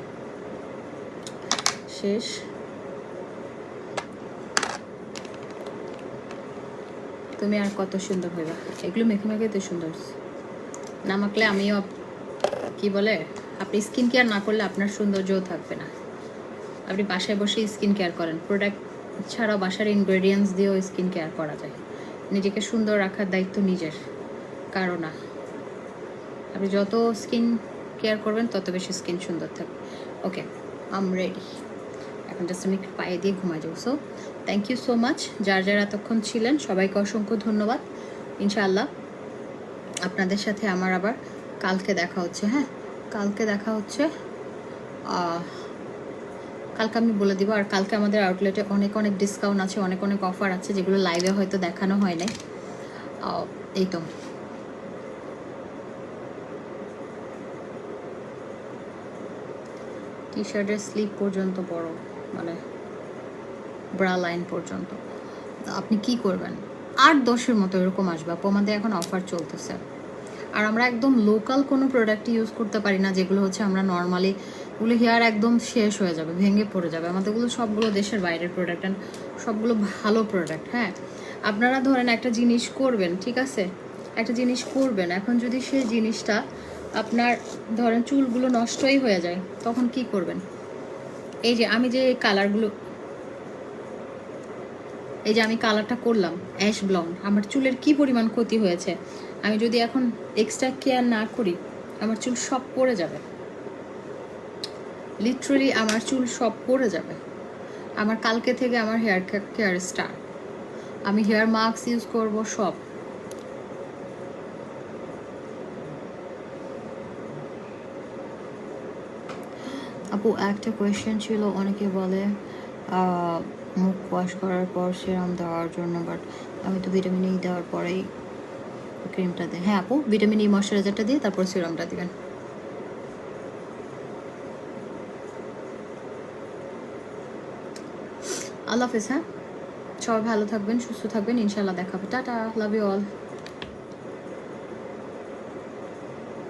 শেষ। তুমি আর কত সুন্দর হইবা, এগুলো মেখে মেখে তো সুন্দর। না মাখলে আমিও, কি বলে, আপনি স্কিন কেয়ার না করলে আপনার সৌন্দর্যও থাকবে না। আপনি বাসায় বসে স্কিন কেয়ার করেন, প্রোডাক্ট ছাড়াও বাসার ইনগ্রেডিয়েন্টস দিয়েও স্কিন কেয়ার করা যায়। নিজেকে সুন্দর রাখার দায়িত্ব নিজের, কারো না। আপনি যত স্কিন কেয়ার করবেন তত বেশি স্কিন সুন্দর থাকবে। ওকে, আম রেডি। এখন জাস্ট আমি পায়ে দিয়ে ঘুমাই যাবো। So thank you so much, যার যারা এতক্ষণ ছিলেন সবাইকে অসংখ্য ধন্যবাদ। ইনশাআল্লাহ আপনাদের সাথে আমার আবার কালকে দেখা হচ্ছে। হ্যাঁ, কালকে দেখা হচ্ছে, কালকে আমি বলে দিব। আর কালকে আমাদের আউটলেটে অনেক অনেক ডিসকাউন্ট আছে, অনেক অনেক অফার আছে, যেগুলো লাইভে হয়তো দেখানো হয় নাই। এই তো টি শার্টের স্লিপ পর্যন্ত বড়, মানে ব্রা লাইন পর্যন্ত। আপনি কি করবেন, 8-10-এর মতো এরকম আসবে আপু। আমাদের এখন অফার চলতেছে। আর আমরা একদম লোকাল কোনো প্রোডাক্ট ইউজ করতে পারি না, যেগুলো হচ্ছে আমরা নর্মালি, ওগুলো হেয়ার একদম শেষ হয়ে যাবে, ভেঙে পড়ে যাবে। আমাদেরগুলো সবগুলো দেশের বাইরের প্রোডাক্ট, অ্যান্ড সবগুলো ভালো প্রোডাক্ট। হ্যাঁ, আপনারা ধরেন একটা জিনিস করবেন, ঠিক আছে, একটা জিনিস করবেন, এখন যদি সেই জিনিসটা আপনার ধরেন চুলগুলো নষ্টই হয়ে যায়, তখন কি করবেন? এই যে আমি যে কালারগুলো, এই যে আমি কালারটা করলাম অ্যাশ ব্লন্ড, আমার চুলের কি পরিমাণ ক্ষতি হয়েছে। আমি যদি এখন এক্সট্রা কেয়ার না করি, আমার চুল সব পড়ে যাবে, লিটারালি আমার চুল সব পড়ে যাবে। আমার কালকে থেকে আমার হেয়ার কেয়ার স্টার্ট, আমি হেয়ার মাস্ক ইউজ করব সব। আপু একটা কোয়েশ্চেন ছিল, অনেকে বলে মুখ ওয়াশ করার পর সিরাম দেওয়ার জন্য, বাট আমি তো ভিটামিন ই দেওয়ার পরেই ক্রিমটা দিই। হ্যাঁ আপু, ভিটামিন ই ময়শ্চারাইজারটা দিয়ে তারপর সিরামটা দিবেন। আল্লাহ হাফেজ। হ্যাঁ, সবাই ভালো থাকবেন, সুস্থ থাকবেন, ইনশাআল্লাহ দেখাবে। Tata, love you all.